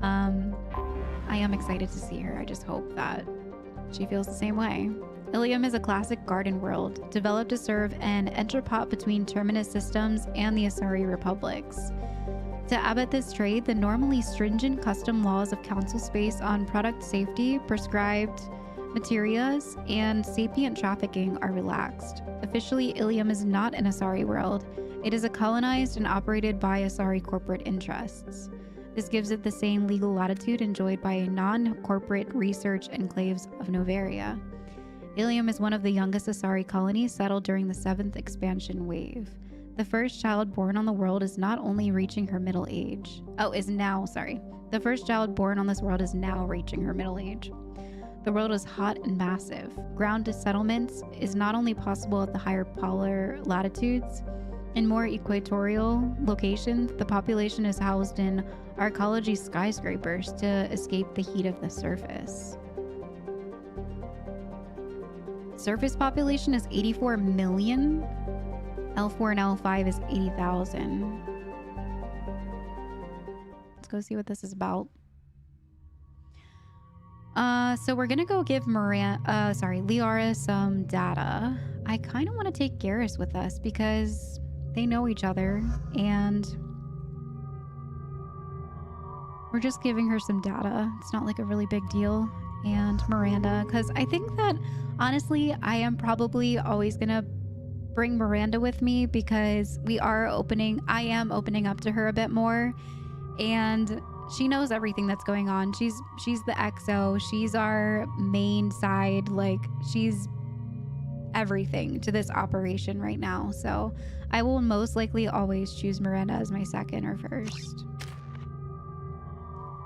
I am excited to see her. I just hope that she feels the same way. Illium is a classic garden world, developed to serve an entrepot between Terminus systems and the Asari republics. To abet this trade, the normally stringent custom laws of Council space on product safety, prescribed materials, and sapient trafficking are relaxed. Officially, Illium is not an Asari world. It is a colonized and operated by Asari corporate interests. This gives it the same legal latitude enjoyed by non-corporate research enclaves of Novaria. Illium is one of the youngest Asari colonies settled during the 7th expansion wave. The first child born on the world is not only reaching her middle age. The first child born on this world is now reaching her middle age. The world is hot and massive. Ground settlements is not only possible at the higher polar latitudes. In more equatorial locations, the population is housed in arcology skyscrapers to escape the heat of the surface. Surface population is 84 million. L4 and L5 is 80,000. Let's go see what this is about. So we're gonna go give Liara some data. I kind of want to take Garrus with us because they know each other, and we're just giving her some data. It's not like a really big deal. And Miranda, because I think that honestly, I am probably always gonna bring Miranda with me because I am opening up to her a bit more, and she knows everything that's going on. She's the XO, she's our main side, like she's everything to this operation right now. So I will most likely always choose Miranda as my second or first.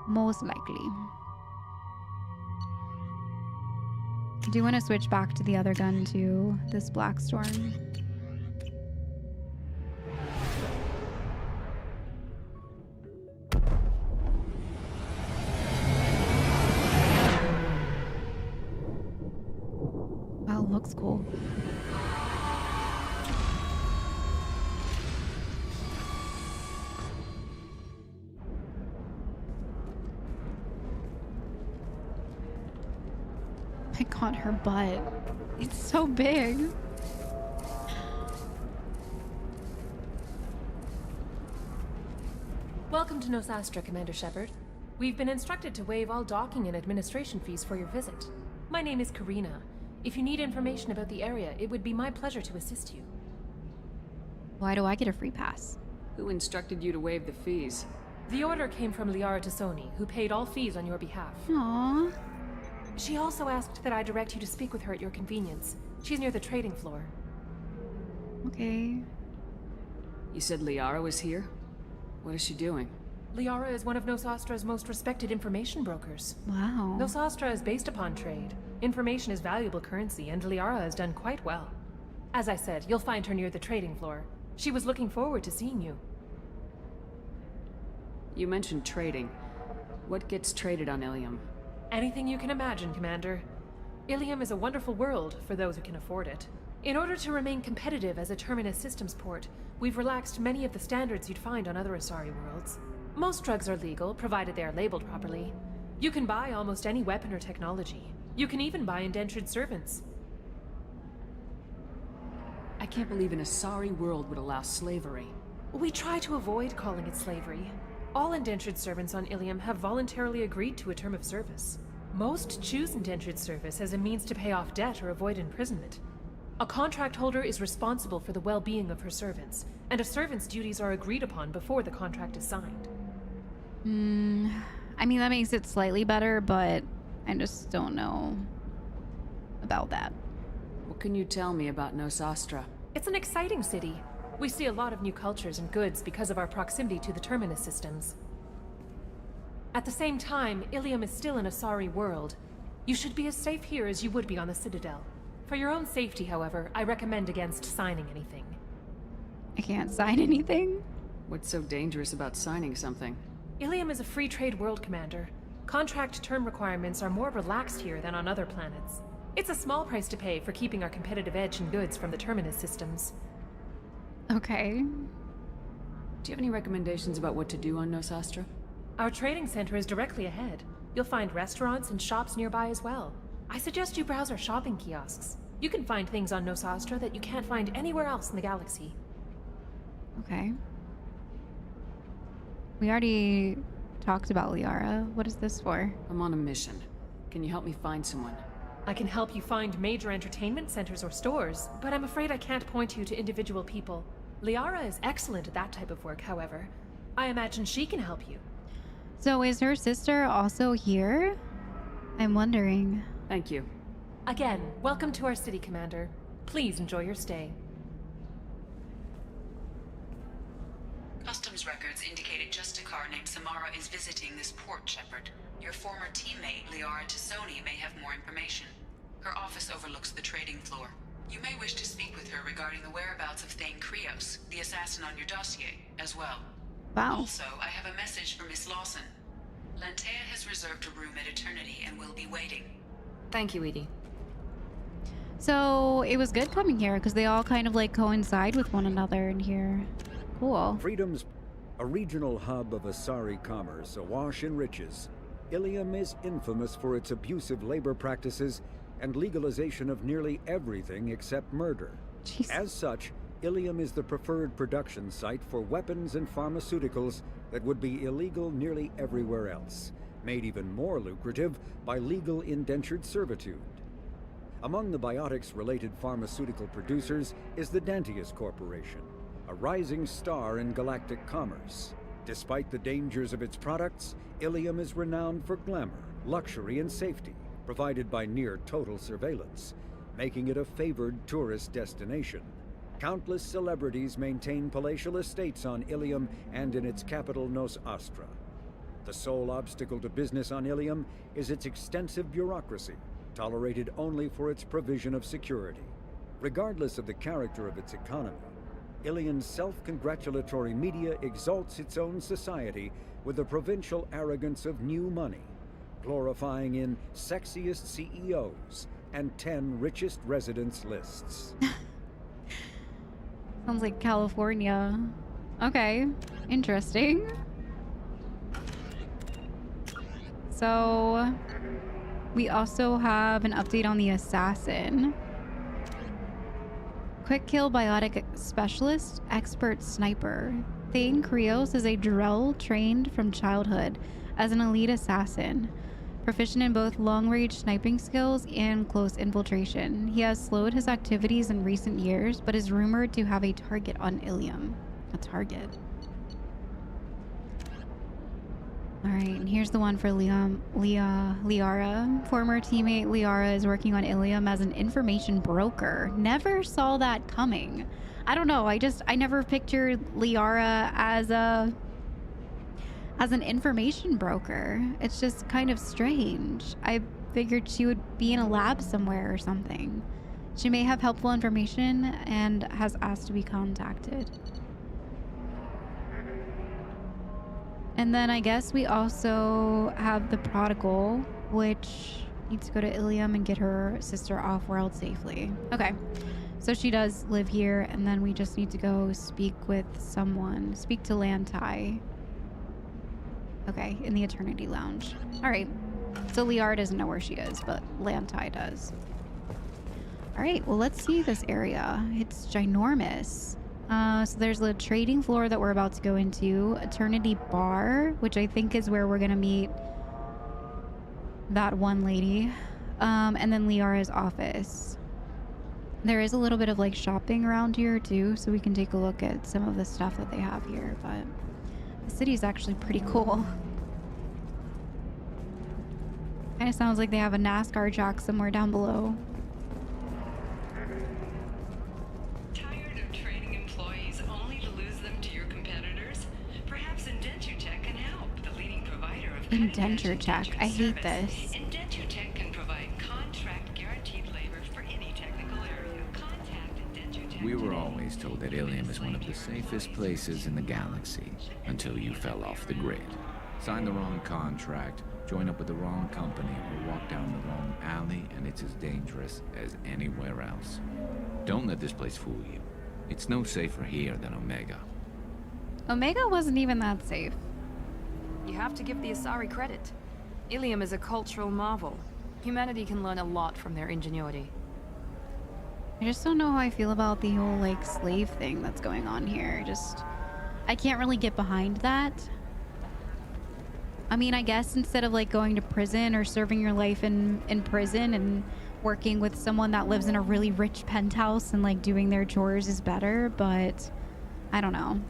Most likely. I do want to switch back to the other gun to this Black Storm. Wow, looks cool. My god, her butt. It's so big. Welcome to Nosastra, Commander Shepard. We've been instructed to waive all docking and administration fees for your visit. My name is Karina. If you need information about the area, it would be my pleasure to assist you. Why do I get a free pass? Who instructed you to waive the fees? The order came from Liara Tassoni, who paid all fees on your behalf. Aww. She also asked that I direct you to speak with her at your convenience. She's near the trading floor. Okay. You said Liara was here? What is she doing? Liara is one of Nosastra's most respected information brokers. Wow. Nosastra is based upon trade. Information is valuable currency, and Liara has done quite well. As I said, you'll find her near the trading floor. She was looking forward to seeing you. You mentioned trading. What gets traded on Illium? Anything you can imagine, Commander. Illium is a wonderful world for those who can afford it. In order to remain competitive as a Terminus systems port, we've relaxed many of the standards you'd find on other Asari worlds. Most drugs are legal, provided they are labeled properly. You can buy almost any weapon or technology. You can even buy indentured servants. I can't believe an Asari world would allow slavery. We try to avoid calling it slavery. All indentured servants on Illium have voluntarily agreed to a term of service. Most choose indentured service as a means to pay off debt or avoid imprisonment. A contract holder is responsible for the well-being of her servants, and a servant's duties are agreed upon before the contract is signed. I mean, that makes it slightly better, but I just don't know about that. What can you tell me about Nosastra? It's an exciting city. We see a lot of new cultures and goods because of our proximity to the Terminus systems. At the same time, Illium is still an Asari world. You should be as safe here as you would be on the Citadel. For your own safety, however, I recommend against signing anything. I can't sign anything? What's so dangerous about signing something? Illium is a free trade world, Commander. Contract term requirements are more relaxed here than on other planets. It's a small price to pay for keeping our competitive edge in goods from the Terminus systems. Okay. Do you have any recommendations about what to do on Nosastra? Our trading center is directly ahead. You'll find restaurants and shops nearby as well. I suggest you browse our shopping kiosks. You can find things on Nosastra that you can't find anywhere else in the galaxy. Okay. We already talked about Liara. What is this for? I'm on a mission. Can you help me find someone? I can help you find major entertainment centers or stores, but I'm afraid I can't point you to individual people. Liara is excellent at that type of work, however. I imagine she can help you. So is her sister also here? I'm wondering. Thank you. Again, welcome to our city, Commander. Please enjoy your stay. Customs records indicated just a car named Samara is visiting this port, Shepard. Your former teammate, Liara Tassoni, may have more information. Her office overlooks the trading floor. You may wish to speak with her regarding the whereabouts of Thane Krios, the assassin on your dossier, as well. Wow. Also, I have a message for Miss Lawson. Lantea has reserved a room at Eternity and will be waiting. Thank you, Edie. So it was good coming here because they all kind of like coincide with one another in here. Cool. Freedom's a regional hub of Asari commerce, awash in riches. Illium is infamous for its abusive labor practices and legalization of nearly everything except murder. Jeez. As such, Illium is the preferred production site for weapons and pharmaceuticals that would be illegal nearly everywhere else, made even more lucrative by legal indentured servitude. Among the biotics-related pharmaceutical producers is the Dantius Corporation, a rising star in galactic commerce. Despite the dangers of its products, Illium is renowned for glamour, luxury, and safety, provided by near-total surveillance, making it a favored tourist destination. Countless celebrities maintain palatial estates on Illium and in its capital, Nosastra. The sole obstacle to business on Illium is its extensive bureaucracy, tolerated only for its provision of security. Regardless of the character of its economy, Illium's self-congratulatory media exalts its own society with the provincial arrogance of new money, glorifying in sexiest CEOs and 10 richest residents lists. Sounds like California. Okay, interesting. So we also have an update on the assassin. Quick kill biotic specialist, expert sniper. Thane Krios is a Drell trained from childhood as an elite assassin, proficient in both long-range sniping skills and close infiltration. He has slowed his activities in recent years, but is rumored to have a target on Illium. A target. Alright, and here's the one for Liara. Former teammate Liara is working on Illium as an information broker. Never saw that coming. I don't know, I never pictured Liara as an information broker. It's just kind of strange. I figured she would be in a lab somewhere or something. She may have helpful information and has asked to be contacted. And then I guess we also have the prodigal, which Needs to go to Illium and get her sister off-world safely. Okay. So she does live here, and then we just need to go speak with someone. Speak to Lantai. Okay, in the Eternity Lounge. Alright. So Liara doesn't know where she is, but Lantai does. Alright, well, let's see this area. It's ginormous. So there's the trading floor that we're about to go into. Eternity Bar, which I think is where we're gonna meet that one lady. And then Liara's office. There is a little bit of like shopping around here too, so we can take a look at some of the stuff that they have here, but the city is actually pretty cool. Kind of sounds like they have a NASCAR track somewhere down below. Tired of training employees only to lose them to your competitors? Perhaps IndentureTech can help, the leading provider of IndentureTech. I hate this. IndentureTech can provide contract guaranteed labor for any technical area. Contact IndentureTech. We were always told that Illium is one of the safest places in the galaxy, until you fell off the grid. Signed the wrong contract, join up with the wrong company, or walk down the wrong alley, and it's as dangerous as anywhere else. Don't let this place fool you. It's no safer here than Omega. Omega wasn't even that safe. You have to give the Asari credit. Illium is a cultural marvel. Humanity can learn a lot from their ingenuity. I just don't know how I feel about the whole like slave thing that's going on here. I can't really get behind that. I mean, I guess instead of like going to prison or serving your life in prison and working with someone that lives in a really rich penthouse and like doing their chores is better, but I don't know.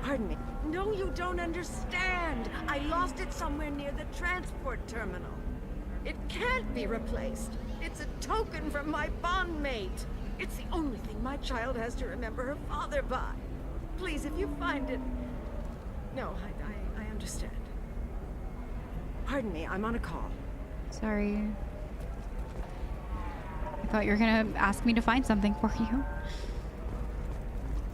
Pardon me. No, you don't understand. I lost it somewhere near the transport terminal. It can't be replaced. It's a token from my bondmate. It's the only thing my child has to remember her father by. Please, if you find it... No, I understand. Pardon me, I'm on a call. Sorry. I thought you were gonna ask me to find something for you.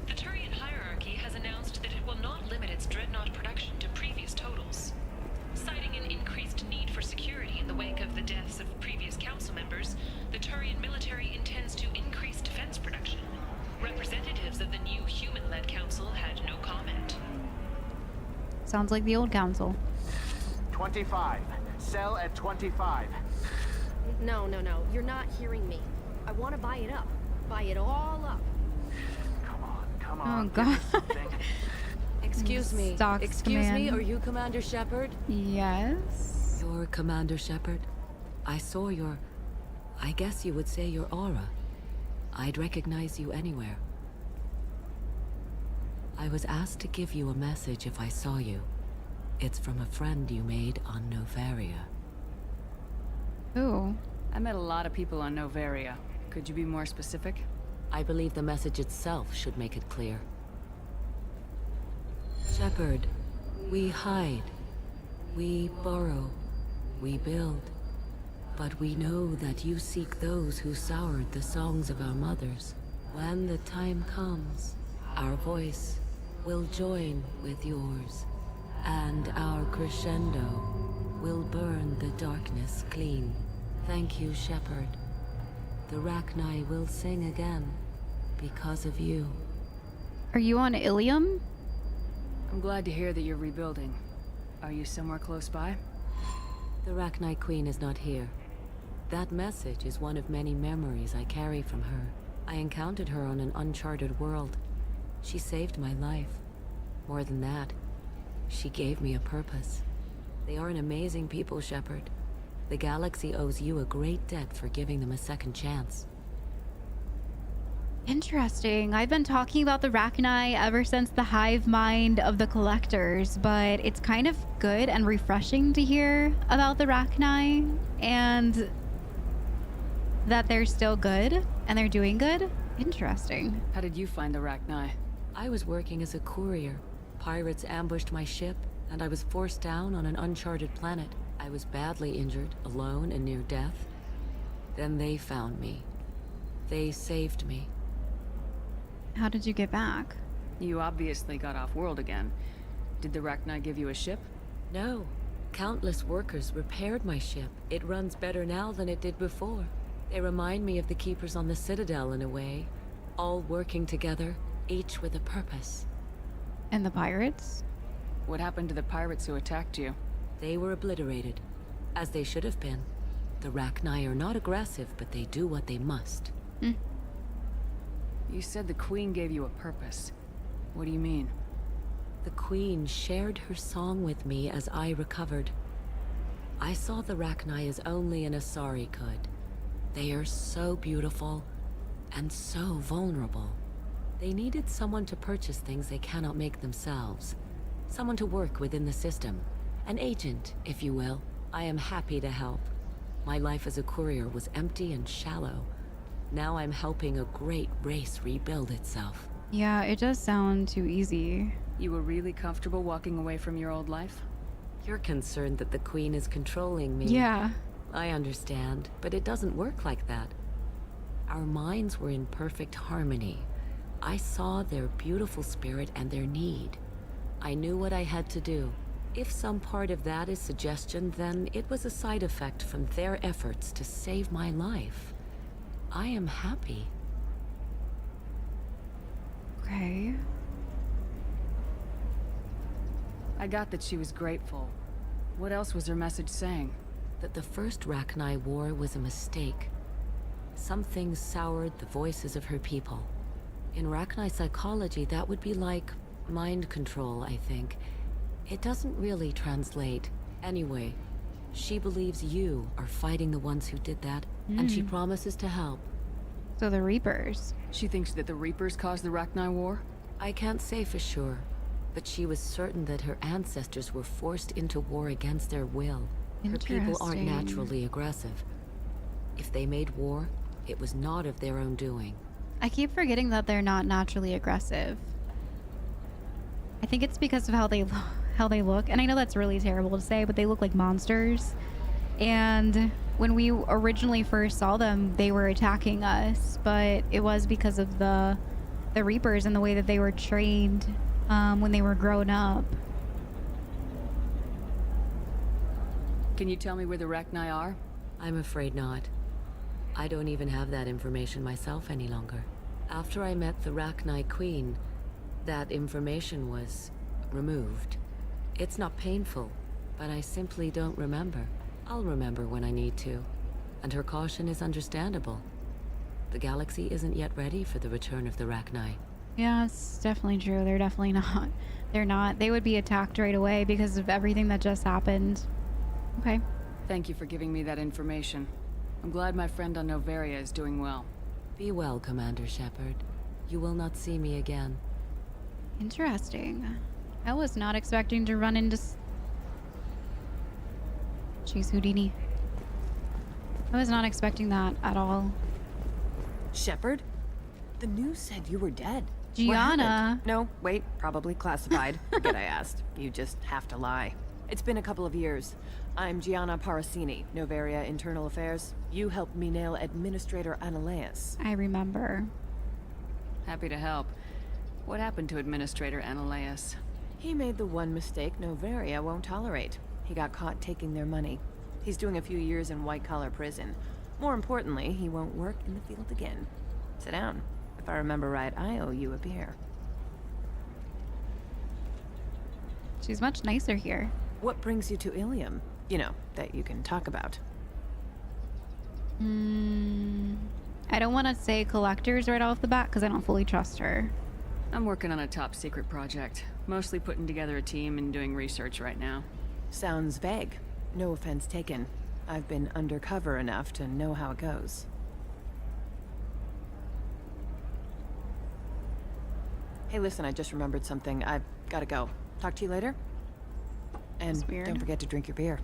The Turian hierarchy has announced that it will not limit its dreadnought production to previous totals. Citing an increased need for security in the wake of the deaths of previous council members, the Turian military intends to increase defense production. Representatives of the new human-led council had no comment. Sounds like the old council. 25. Sell at 25. No. You're not hearing me. I want to buy it up. Buy it all up. Come on. Oh, God. Excuse me. Stocks Excuse me, command. are you Commander Shepard? Yes. You're Commander Shepard? I saw your... I guess you would say your aura. I'd recognize you anywhere. I was asked to give you a message if I saw you. It's from a friend you made on Novaria. Ooh. I met a lot of people on Novaria. Could you be more specific? I believe the message itself should make it clear. Shepard, we hide. We borrow. We build. But we know that you seek those who soured the songs of our mothers. When the time comes, our voice will join with yours, and our crescendo will burn the darkness clean. Thank you, Shepard. The Rachni will sing again because of you. Are you on Illium? I'm glad to hear that you're rebuilding. Are you somewhere close by? The Rachni Queen is not here. That message is one of many memories I carry from her. I encountered her on an uncharted world. She saved my life. More than that, she gave me a purpose. They are an amazing people, Shepard. The galaxy owes you a great debt for giving them a second chance. Interesting. I've been talking about the Rachni ever since the hive mind of the collectors, but it's kind of good and refreshing to hear about the Rachni and that they're still good and they're doing good. Interesting. How did you find the Rachni? I was working as a courier. Pirates ambushed my ship, and I was forced down on an uncharted planet. I was badly injured, alone and near death. Then they found me. They saved me. How did you get back? You obviously got off world again. Did the Rachni give you a ship? No. Countless workers repaired my ship. It runs better now than it did before. They remind me of the Keepers on the Citadel in a way. All working together, each with a purpose. And the pirates? What happened to the pirates who attacked you? They were obliterated, as they should have been. The Rachni are not aggressive, but they do what they must. You said the Queen gave you a purpose. What do you mean? The Queen shared her song with me as I recovered. I saw the Rachni as only an Asari could. They are so beautiful, and so vulnerable. They needed someone to purchase things they cannot make themselves. Someone to work within the system. An agent, if you will. I am happy to help. My life as a courier was empty and shallow. Now I'm helping a great race rebuild itself. Yeah, it does sound too easy. You were really comfortable walking away from your old life? You're concerned that the Queen is controlling me. Yeah. I understand, but it doesn't work like that. Our minds were in perfect harmony. I saw their beautiful spirit and their need. I knew what I had to do. If some part of that is suggestion, then it was a side effect from their efforts to save my life. I am happy. Okay. I got that she was grateful. What else was her message saying? That the first Rachni War was a mistake. Some things soured the voices of her people. In Rachni psychology, that would be like mind control, I think. It doesn't really translate. Anyway, she believes you are fighting the ones who did that, and she promises to help. So the Reapers. She thinks that the Reapers caused the Rachni War? I can't say for sure, but she was certain that her ancestors were forced into war against their will. Her people aren't naturally aggressive. If they made war, it was not of their own doing. I keep forgetting that they're not naturally aggressive. I think it's because of how they look. And I know that's really terrible to say, but they look like monsters. And when we originally first saw them, they were attacking us, but it was because of the Reapers and the way that they were trained when they were grown up. Can you tell me where the Rachni are? I'm afraid not. I don't even have that information myself any longer. After I met the Rachni Queen, that information was removed. It's not painful, but I simply don't remember. I'll remember when I need to. And her caution is understandable. The galaxy isn't yet ready for the return of the Rachni. Yeah, it's definitely true. They're definitely not. They're not. They would be attacked right away because of everything that just happened. Okay. Thank you for giving me that information. I'm glad my friend on Noveria is doing well. Be well, Commander Shepard. You will not see me again. Interesting. I was not expecting to run into... Jeez, Houdini. I was not expecting that at all. Shepard? The news said you were dead. What Gianna. happened? No, wait, probably classified. Forget I asked. You just have to lie. It's been a couple of years. I'm Gianna Parasini, Noveria Internal Affairs. You helped me nail Administrator Ananias. I remember. Happy to help. What happened to Administrator Ananias? He made the one mistake Noveria won't tolerate. He got caught taking their money. He's doing a few years in white-collar prison. More importantly, he won't work in the field again. Sit down. If I remember right, I owe you a beer. She's much nicer here. What brings you to Illium? You know, that you can talk about. I don't want to say collectors right off the bat because I don't fully trust her. I'm working on a top secret project. Mostly putting together a team and doing research right now. Sounds vague. No offense taken. I've been undercover enough to know how it goes. Hey, listen, I just remembered something. I've gotta go. Talk to you later. And don't forget to drink your beer.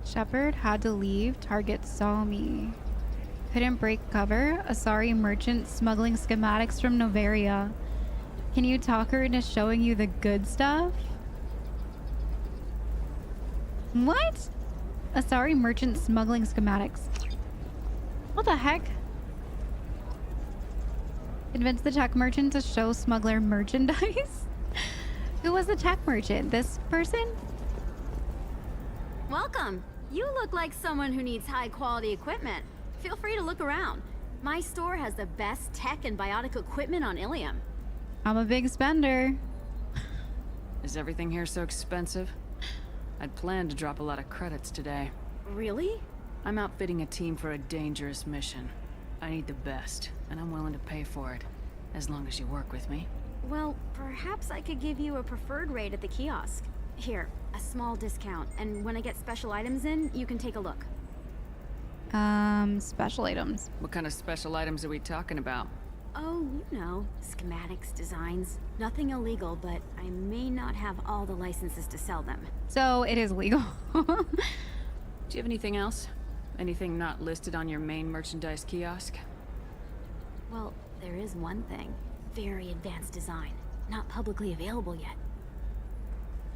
Shepard had to leave. Target saw me. Couldn't break cover. Asari merchant smuggling schematics from Noveria. Can you talk her into showing you the good stuff? What? Asari merchant smuggling schematics. What the heck? Convince the tech merchant to show smuggler merchandise. Who was the tech merchant? This person? Welcome. You look like someone who needs high-quality equipment. Feel free to look around. My store has the best tech and biotic equipment on Illium. I'm a big spender. Is everything here so expensive? I'd planned to drop a lot of credits today. Really? I'm outfitting a team for a dangerous mission. I need the best, and I'm willing to pay for it, as long as you work with me. Well, perhaps I could give you a preferred rate at the kiosk. Here, a small discount, and when I get special items in, you can take a look. Special items. What kind of special items are we talking about? Oh, you know, schematics, designs. Nothing illegal, but I may not have all the licenses to sell them. So it is legal. Do you have anything else? Anything not listed on your main merchandise kiosk? Well, there is one thing. Very advanced design. Not publicly available yet.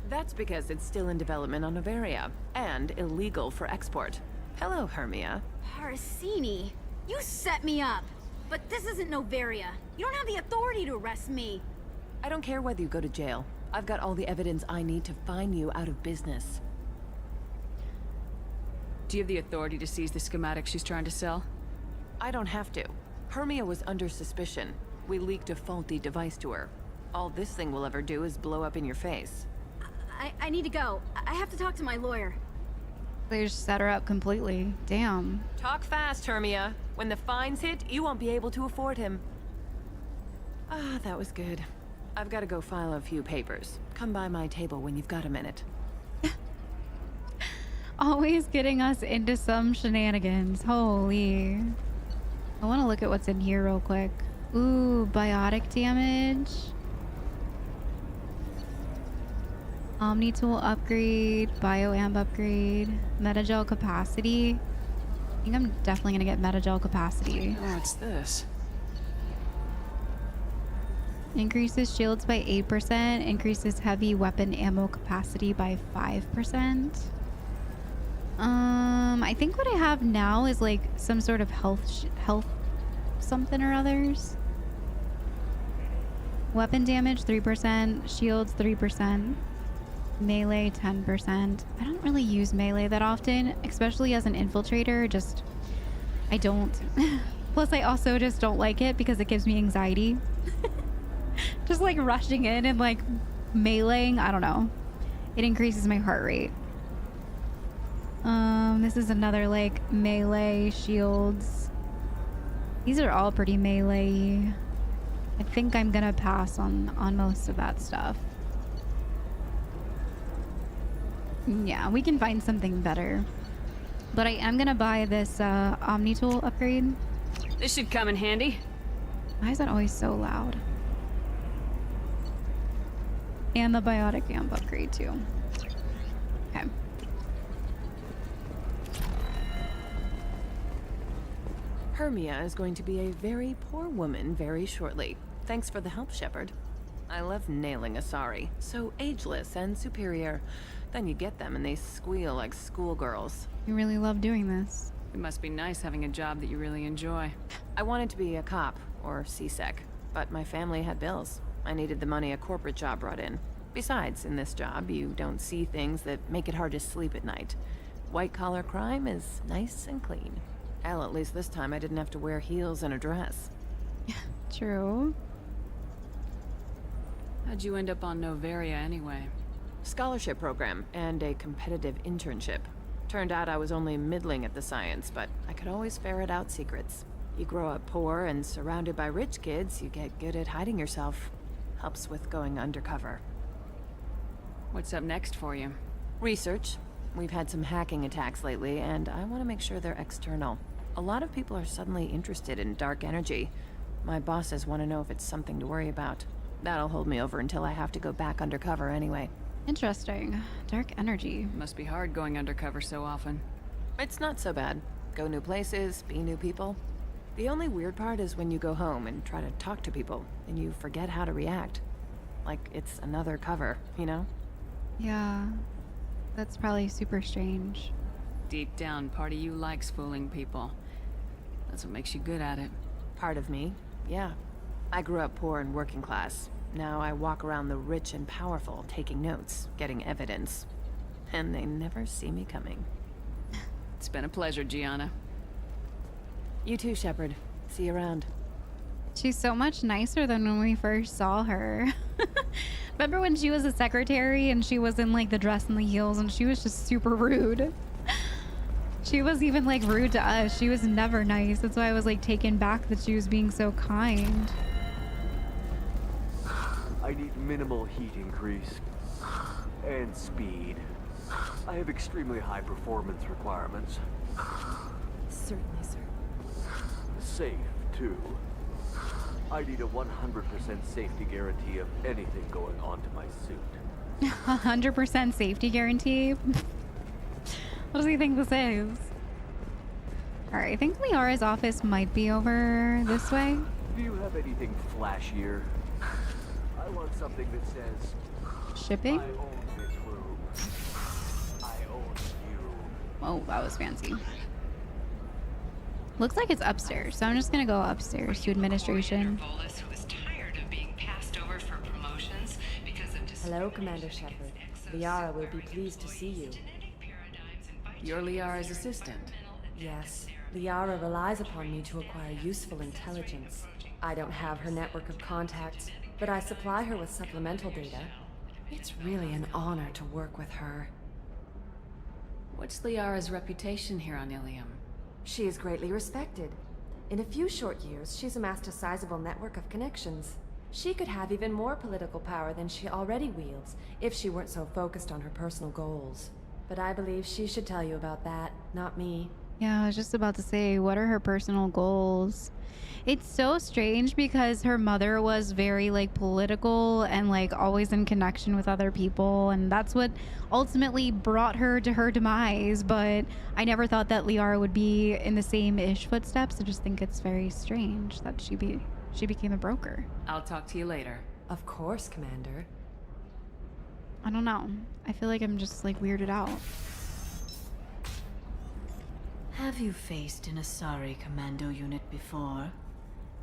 That's because it's still in development on Noveria, and illegal for export. Hello, Hermia. Parasini, you set me up! But this isn't Noveria. You don't have the authority to arrest me. I don't care whether you go to jail. I've got all the evidence I need to find you out of business. Do you have the authority to seize the schematic she's trying to sell? I don't have to. Hermia was under suspicion. We leaked a faulty device to her. All this thing will ever do is blow up in your face. I need to go. I have to talk to my lawyer. They just set her up completely. Damn. Talk fast, Hermia. When the fines hit, you won't be able to afford him. Ah, that was good. I've got to go file a few papers. Come by my table when you've got a minute. Always getting us into some shenanigans. Holy. I want to look at what's in here real quick. Ooh, biotic damage. Omni tool upgrade, bioamp upgrade, metagel capacity. I think I'm definitely gonna get metagel capacity. Oh, what's this? Increases shields by 8%, increases heavy weapon ammo capacity by 5%. I think what I have now is like some sort of health something or others. Weapon damage 3%, shields 3%. Melee 10%. I don't really use melee that often, especially as an infiltrator. Just I don't. Plus I also just don't like it because it gives me anxiety. Just like rushing in and like meleeing, I don't know. It increases my heart rate. This is another like melee shields. These are all pretty melee. I think I'm gonna pass on most of that stuff. Yeah, we can find something better. But I am gonna buy this Omni tool upgrade. This should come in handy. Why is that always so loud? And the biotic amp upgrade too. Okay. Hermia is going to be a very poor woman very shortly. Thanks for the help, Shepard. I love nailing Asari. So ageless and superior. Then you get them and they squeal like schoolgirls. You really love doing this. It must be nice having a job that you really enjoy. I wanted to be a cop, or CSEC, but my family had bills. I needed the money a corporate job brought in. Besides, in this job, you don't see things that make it hard to sleep at night. White-collar crime is nice and clean. Hell, at least this time I didn't have to wear heels and a dress. True. How'd you end up on Noveria anyway? Scholarship program and a competitive internship. Turned out I was only middling at the science, but I could always ferret out secrets. You grow up poor and surrounded by rich kids, you get good at hiding yourself. Helps with going undercover. What's up next for you? Research. We've had some hacking attacks lately, and I want to make sure they're external. A lot of people are suddenly interested in dark energy. My bosses want to know if it's something to worry about. That'll hold me over until I have to go back undercover anyway. Interesting. Dark energy. Must be hard going undercover so often. It's not so bad. Go new places, be new people. The only weird part is when you go home and try to talk to people, and you forget how to react. Like it's another cover, you know? Yeah. That's probably super strange. Deep down, part of you likes fooling people. That's what makes you good at it. Part of me, yeah. I grew up poor and working class. Now I walk around the rich and powerful, taking notes, getting evidence. And they never see me coming. It's been a pleasure, Gianna. You too, Shepard. See you around. She's so much nicer than when we first saw her. Remember when she was a secretary and she was in like the dress and the heels and she was just super rude? She was even like rude to us. She was never nice. That's why I was like taken back that she was being so kind. I need minimal heat increase and speed. I have extremely high performance requirements. Certainly, sir. Safe, too. I need a 100% safety guarantee of anything going onto my suit. 100% safety guarantee? What does he think this is? Alright, I think Liara's office might be over this way. Do you have anything flashier? I want something that says, shipping? I own this room. I own you. Oh, that was fancy. Looks like it's upstairs, so I'm just gonna go upstairs to administration. Hello, Commander Shepard. Liara will be pleased to see you. You're Liara's assistant. Yes. Liara relies upon me to acquire useful intelligence. I don't have her network of contacts, but I supply her with supplemental data. It's really an honor to work with her. What's Liara's reputation here on Illium? She is greatly respected. In a few short years, she's amassed a sizable network of connections. She could have even more political power than she already wields if she weren't so focused on her personal goals. But I believe she should tell you about that, not me. Yeah, I was just about to say, what are her personal goals? It's so strange because her mother was very like political and like always in connection with other people, and that's what ultimately brought her to her demise. But I never thought that Liara would be in the same-ish footsteps. I just think it's very strange that she became a broker. I'll talk to you later. Of course, Commander. I don't know. I feel like I'm just like weirded out. Have you faced an Asari commando unit before?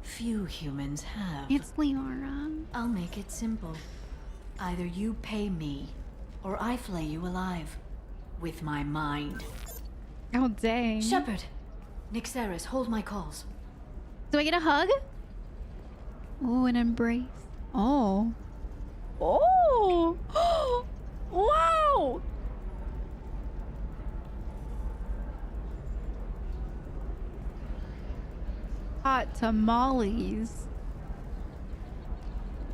Few humans have. It's Liara. I'll make it simple. Either you pay me, or I flay you alive. With my mind. Oh, dang. Shepard! Nixeris, hold my calls. Do I get a hug? Oh, an embrace. Oh. Oh! Wow! Hot tamales.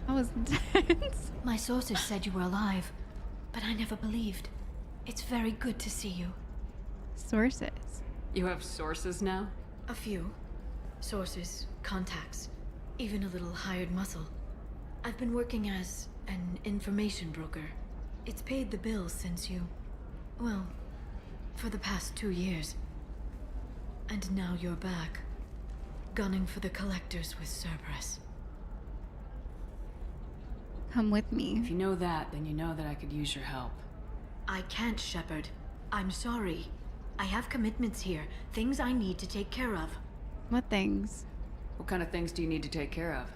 That was intense. My sources said you were alive, but I never believed. It's very good to see you. Sources? You have sources now? A few. Sources, contacts, even a little hired muscle. I've been working as an information broker. It's paid the bills since you... well, for the past 2 years. And now you're back. Gunning for the collectors with Cerberus. Come with me. If you know that, then you know that I could use your help. I can't, Shepard. I'm sorry. I have commitments here. Things I need to take care of. What things? What kind of things do you need to take care of?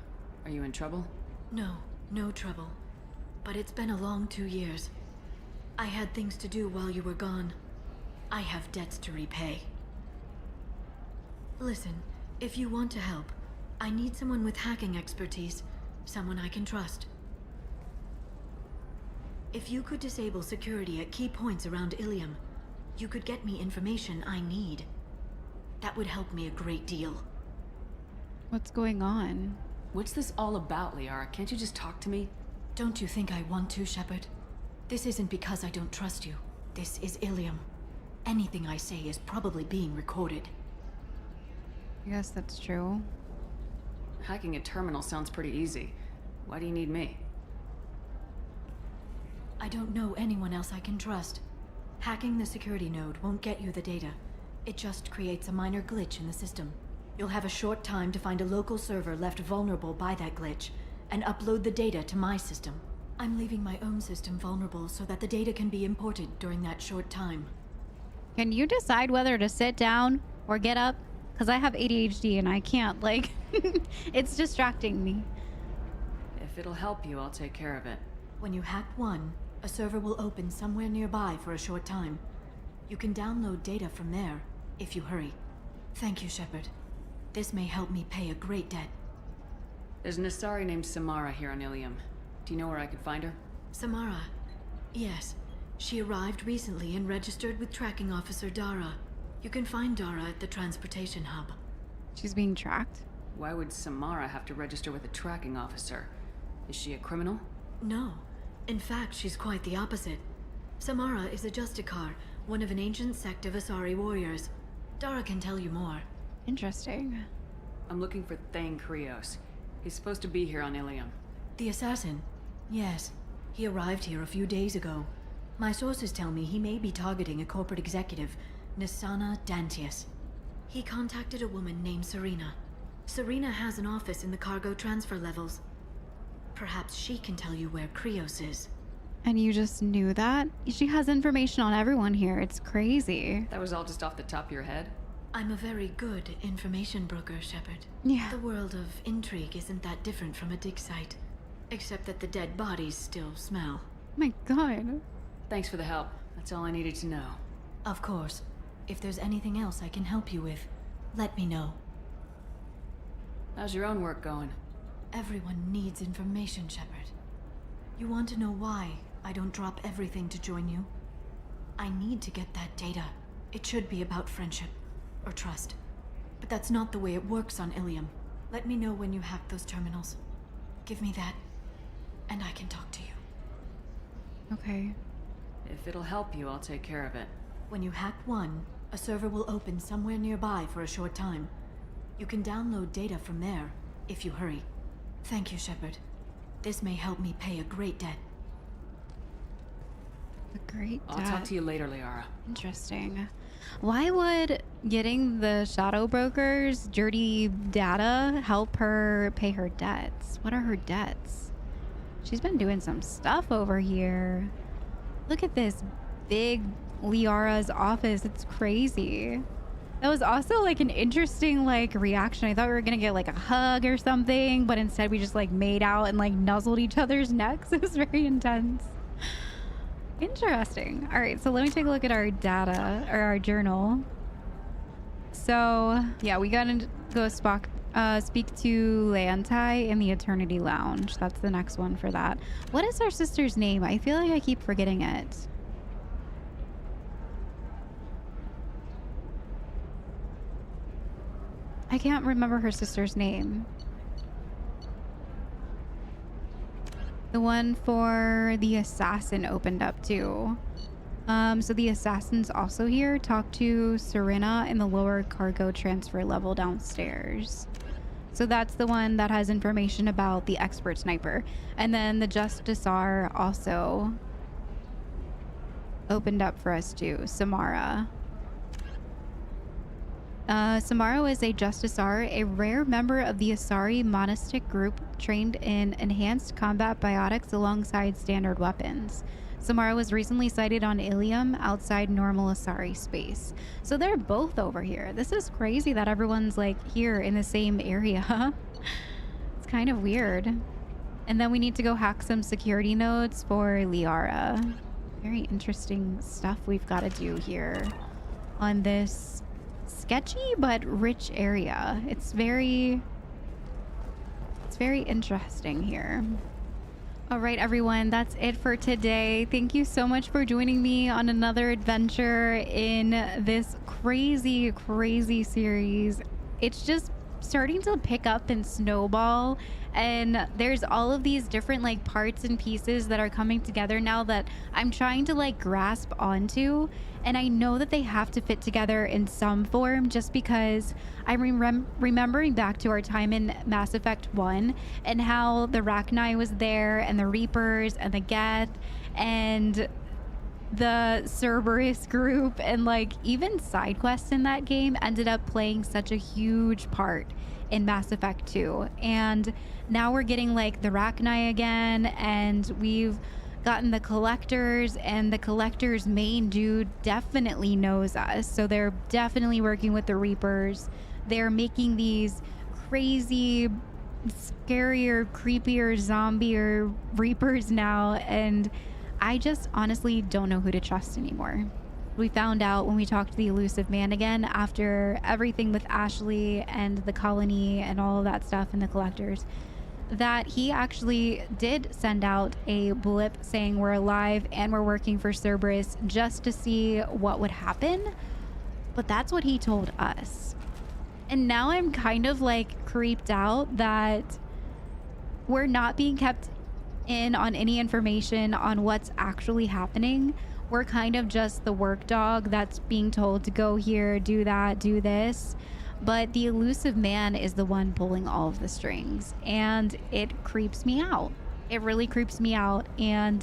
Are you in trouble? No, no trouble. But it's been a long 2 years. I had things to do while you were gone. I have debts to repay. Listen, if you want to help, I need someone with hacking expertise. Someone I can trust. If you could disable security at key points around Illium, you could get me information I need. That would help me a great deal. What's going on? What's this all about, Liara? Can't you just talk to me? Don't you think I want to, Shepard? This isn't because I don't trust you. This is Illium. Anything I say is probably being recorded. I guess that's true. Hacking a terminal sounds pretty easy. Why do you need me? I don't know anyone else I can trust. Hacking the security node won't get you the data. It just creates a minor glitch in the system. You'll have a short time to find a local server left vulnerable by that glitch, and upload the data to my system. I'm leaving my own system vulnerable so that the data can be imported during that short time. Can you decide whether to sit down or get up? Because I have ADHD and I can't, like, It's distracting me. If it'll help you, I'll take care of it. When you hack one, a server will open somewhere nearby for a short time. You can download data from there, if you hurry. Thank you, Shepard. This may help me pay a great debt. There's an Asari named Samara here on Illium. Do you know where I could find her? Samara? Yes. She arrived recently and registered with Tracking Officer Dara. You can find Dara at the transportation hub. She's being tracked? Why would Samara have to register with a tracking officer? Is she a criminal? No. In fact, she's quite the opposite. Samara is a Justicar, one of an ancient sect of Asari warriors. Dara can tell you more. Interesting. I'm looking for Thane Krios. He's supposed to be here on Illium. The assassin? Yes. He arrived here a few days ago. My sources tell me he may be targeting a corporate executive, Nisana Dantius. He contacted a woman named Serena. Serena has an office in the cargo transfer levels. Perhaps she can tell you where Krios is. And you just knew that? She has information on everyone here. It's crazy. That was all just off the top of your head? I'm a very good information broker, Shepard. Yeah. The world of intrigue isn't that different from a dig site. Except that the dead bodies still smell. My god. Thanks for the help. That's all I needed to know. Of course. If there's anything else I can help you with, let me know. How's your own work going? Everyone needs information, Shepard. You want to know why I don't drop everything to join you? I need to get that data. It should be about friendship. Or trust. But that's not the way it works on Illium. Let me know when you hack those terminals. Give me that, and I can talk to you. Okay. If it'll help you, I'll take care of it. When you hack one, a server will open somewhere nearby for a short time. You can download data from there, if you hurry. Thank you, Shepard. This may help me pay a great debt. A great debt. I'll talk to you later, Liara. Interesting. Why would getting the Shadow Broker's dirty data help her pay her debts? What are her debts? She's been doing some stuff over here. Look at this big Liara's office. It's crazy. That was also like an interesting like reaction. I thought we were gonna get like a hug or something, but instead we just like made out and like nuzzled each other's necks. It was very intense. Interesting. All right, so let me take a look at our data or our journal. So yeah, we gotta go speak to Leontai in the Eternity Lounge. That's the next one for that. What is our sister's name? I feel like I keep forgetting it. I can't remember her sister's name. The one for the assassin opened up too. So the assassin's also here. Talk to Serena in the lower cargo transfer level downstairs. So that's the one that has information about the expert sniper. And then the Justicar also opened up for us too. Samara. Samara is a Justicar, a rare member of the Asari monastic group trained in enhanced combat biotics alongside standard weapons. Samara was recently sighted on Illium outside normal Asari space. So they're both over here. This is crazy that everyone's like here in the same area. It's kind of weird. And then we need to go hack some security nodes for Liara. Very interesting stuff we've got to do here on this sketchy but rich area. It's very interesting here. All right, everyone, that's it for today. Thank you so much for joining me on another adventure in this crazy series. It's just starting to pick up and snowball, and there's all of these different like parts and pieces that are coming together now that I'm trying to like grasp onto, and I know that they have to fit together in some form just because I'm remembering back to our time in Mass Effect 1 and how the Rachni was there and the Reapers and the Geth and the Cerberus group, and like even side quests in that game ended up playing such a huge part in Mass Effect 2. And now we're getting like the Rachni again, and we've gotten the Collectors, and the Collectors main dude definitely knows us, so they're definitely working with the Reapers. They're making these crazy, scarier, creepier, zombier reapers now, and I just honestly don't know who to trust anymore. We found out when we talked to the Illusive Man again after everything with Ashley and the colony and all of that stuff and the collectors, that he actually did send out a blip saying we're alive and we're working for Cerberus just to see what would happen. But that's what he told us. And now I'm kind of like creeped out that we're not being kept in on any information on what's actually happening. We're kind of just the work dog that's being told to go here, do that, do this. But the Illusive Man is the one pulling all of the strings, and it creeps me out. It really creeps me out, and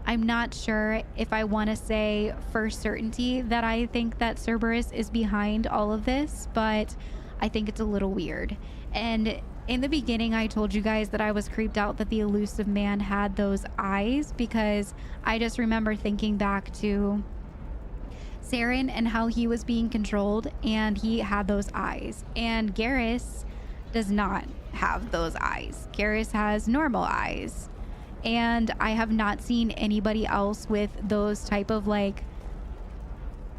I'm not sure if I want to say for certainty that I think that Cerberus is behind all of this, but I think it's a little weird. And in the beginning, I told you guys that I was creeped out that the Illusive Man had those eyes, because I just remember thinking back to Saren and how he was being controlled, and he had those eyes. And Garrus does not have those eyes. Garrus has normal eyes. And I have not seen anybody else with those type of like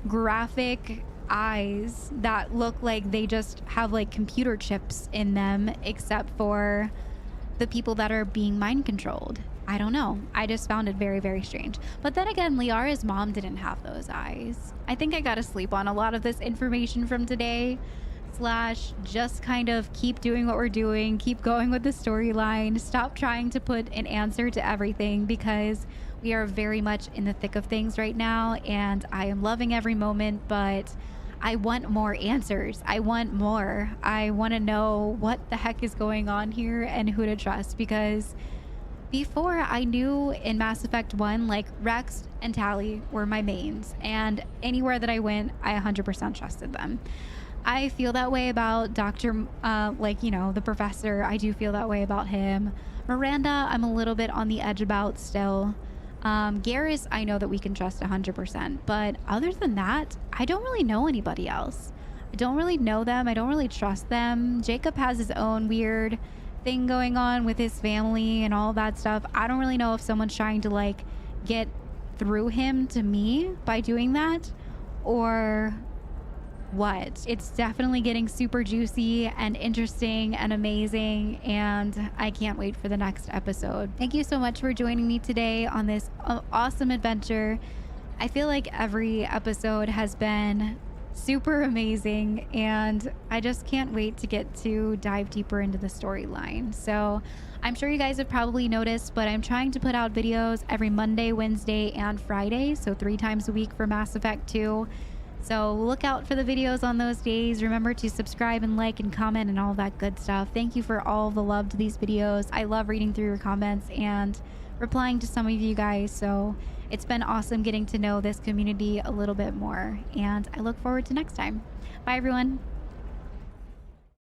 graphic eyes that look like they just have like computer chips in them, except for the people that are being mind controlled. I don't know. I just found it very, very strange. But then again, Liara's mom didn't have those eyes. I think I gotta sleep on a lot of this information from today, / just kind of keep doing what we're doing, keep going with the storyline, stop trying to put an answer to everything, because we are very much in the thick of things right now, and I am loving every moment, but I want more answers. I want more. I want to know what the heck is going on here and who to trust, because before I knew in Mass Effect 1, like Rex and Tali were my mains, and anywhere that I went, I 100% trusted them. I feel that way about Dr. The professor. I do feel that way about him. Miranda, I'm a little bit on the edge about still. Garrus, I know that we can trust 100%, but other than that, I don't really know anybody else. I don't really know them. I don't really trust them. Jacob has his own weird thing going on with his family and all that stuff. I don't really know if someone's trying to like get through him to me by doing that, or what. It's definitely getting super juicy and interesting and amazing, and I can't wait for the next episode. Thank you so much for joining me today on this awesome adventure. I feel like every episode has been super amazing, and I just can't wait to get to dive deeper into the storyline. So I'm sure you guys have probably noticed, but I'm trying to put out videos every Monday, Wednesday, and Friday, so 3 times a week for Mass Effect 2. So look out for the videos on those days. Remember to subscribe and like and comment and all that good stuff. Thank you for all the love to these videos. I love reading through your comments and replying to some of you guys. So it's been awesome getting to know this community a little bit more, and I look forward to next time. Bye everyone.